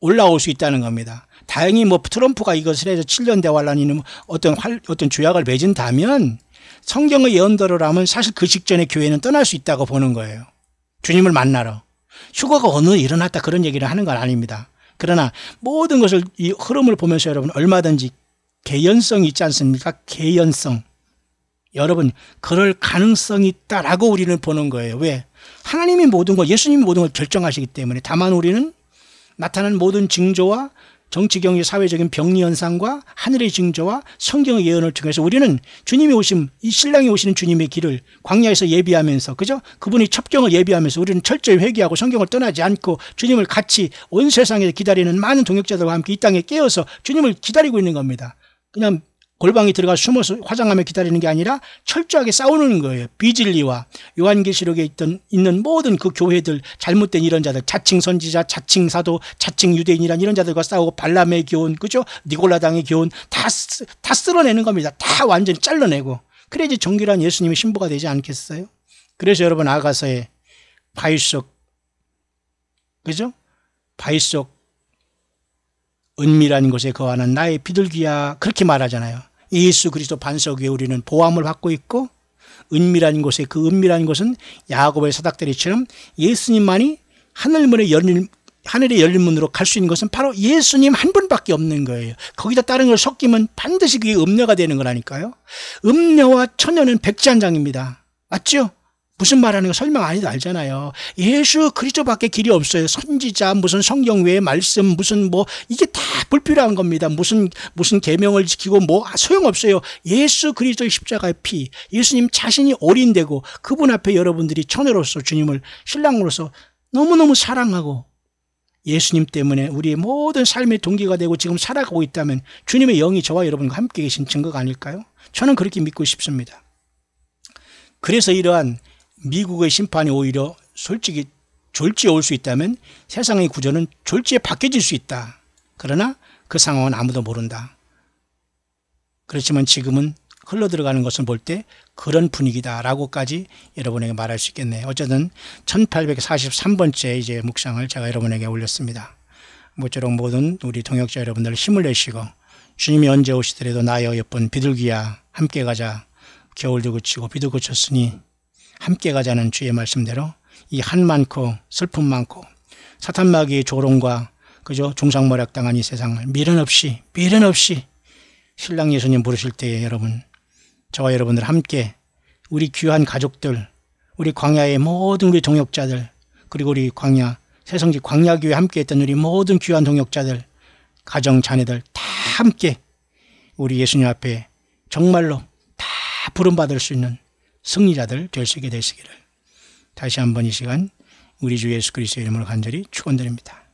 올라올 수 있다는 겁니다. 다행히 뭐 트럼프가 이것을 해서 7년 대환란이는 어떤 조약을 맺은다면 성경의 예언대로라면 사실 그 직전에 교회는 떠날 수 있다고 보는 거예요. 주님을 만나러. 휴거가 어느 일어났다 그런 얘기를 하는 건 아닙니다. 그러나 모든 것을 이 흐름을 보면서 여러분 얼마든지 개연성이 있지 않습니까? 개연성. 여러분 그럴 가능성이 있다라고 우리는 보는 거예요. 왜? 하나님이 모든 것, 예수님이 모든 걸 결정하시기 때문에 다만 우리는 나타난 모든 징조와 정치, 경제, 사회적인 병리 현상과 하늘의 징조와 성경의 예언을 통해서 우리는 주님이 오심, 이 신랑이 오시는 주님의 길을 광야에서 예비하면서 그죠? 그분이 첩경을 예비하면서 우리는 철저히 회개하고 성경을 떠나지 않고 주님을 같이 온 세상에 기다리는 많은 동역자들과 함께 이 땅에 깨어서 주님을 기다리고 있는 겁니다. 그냥 골방에 들어가 숨어서 화장하며 기다리는 게 아니라 철저하게 싸우는 거예요. 비진리와 요한계시록에 있는 모든 그 교회들, 잘못된 이런 자들, 자칭 선지자, 자칭 사도, 자칭 유대인이란 이런 자들과 싸우고 발람의 교훈, 그죠? 니골라당의 교훈 다 쓸어내는 겁니다. 다 완전히 잘라내고. 그래야지 정결한 예수님의 신부가 되지 않겠어요? 그래서 여러분 아가서의 바위 속, 그죠? 바위 속 은밀한 곳에 거하는 나의 비둘기야 그렇게 말하잖아요. 예수 그리스도 반석 위에 우리는 보함을 받고 있고 은밀한 곳에 그 은밀한 곳은 야곱의 사닥다리처럼 예수님만이 하늘의 열린 문으로 갈 수 있는 것은 바로 예수님 한 분밖에 없는 거예요. 거기다 다른 걸 섞이면 반드시 그게 음녀가 되는 거라니까요. 음녀와 처녀는 백지한장입니다. 맞죠? 무슨 말하는 거 설명 안 해도 알잖아요. 예수 그리스도밖에 길이 없어요. 선지자, 무슨 성경 외의 말씀, 무슨 뭐 이게 다 불필요한 겁니다. 무슨 계명을 지키고 뭐 소용없어요. 예수 그리스도의 십자가의 피, 예수님 자신이 올인되고 그분 앞에 여러분들이 처녀로서 주님을 신랑으로서 너무너무 사랑하고 예수님 때문에 우리의 모든 삶의 동기가 되고 지금 살아가고 있다면 주님의 영이 저와 여러분과 함께 계신 증거가 아닐까요? 저는 그렇게 믿고 싶습니다. 그래서 이러한 미국의 심판이 오히려 솔직히 졸지에 올 수 있다면 세상의 구조는 졸지에 바뀌어질 수 있다. 그러나 그 상황은 아무도 모른다. 그렇지만 지금은 흘러들어가는 것을 볼 때 그런 분위기다라고까지 여러분에게 말할 수 있겠네요. 어쨌든 1843번째 이제 묵상을 제가 여러분에게 올렸습니다. 모쪼록 모든 우리 동역자 여러분들 힘을 내시고 주님이 언제 오시더라도 나의 어여쁜 비둘기야 함께 가자. 겨울도 그치고 비도 그쳤으니 함께 가자는 주의 말씀대로 이 한 많고 슬픔 많고 사탄마귀의 조롱과 그저 중상모략당한 이 세상을 미련 없이 신랑 예수님 부르실 때에 여러분 저와 여러분들 함께 우리 귀한 가족들 우리 광야의 모든 우리 동역자들 그리고 우리 광야 새성지 광야교회 함께 했던 우리 모든 귀한 동역자들 가정 자녀들 다 함께 우리 예수님 앞에 정말로 다 부름받을 수 있는 승리자들 될 수 있게 되시기를 다시 한번 이 시간 우리 주 예수 그리스도의 이름으로 간절히 축원드립니다.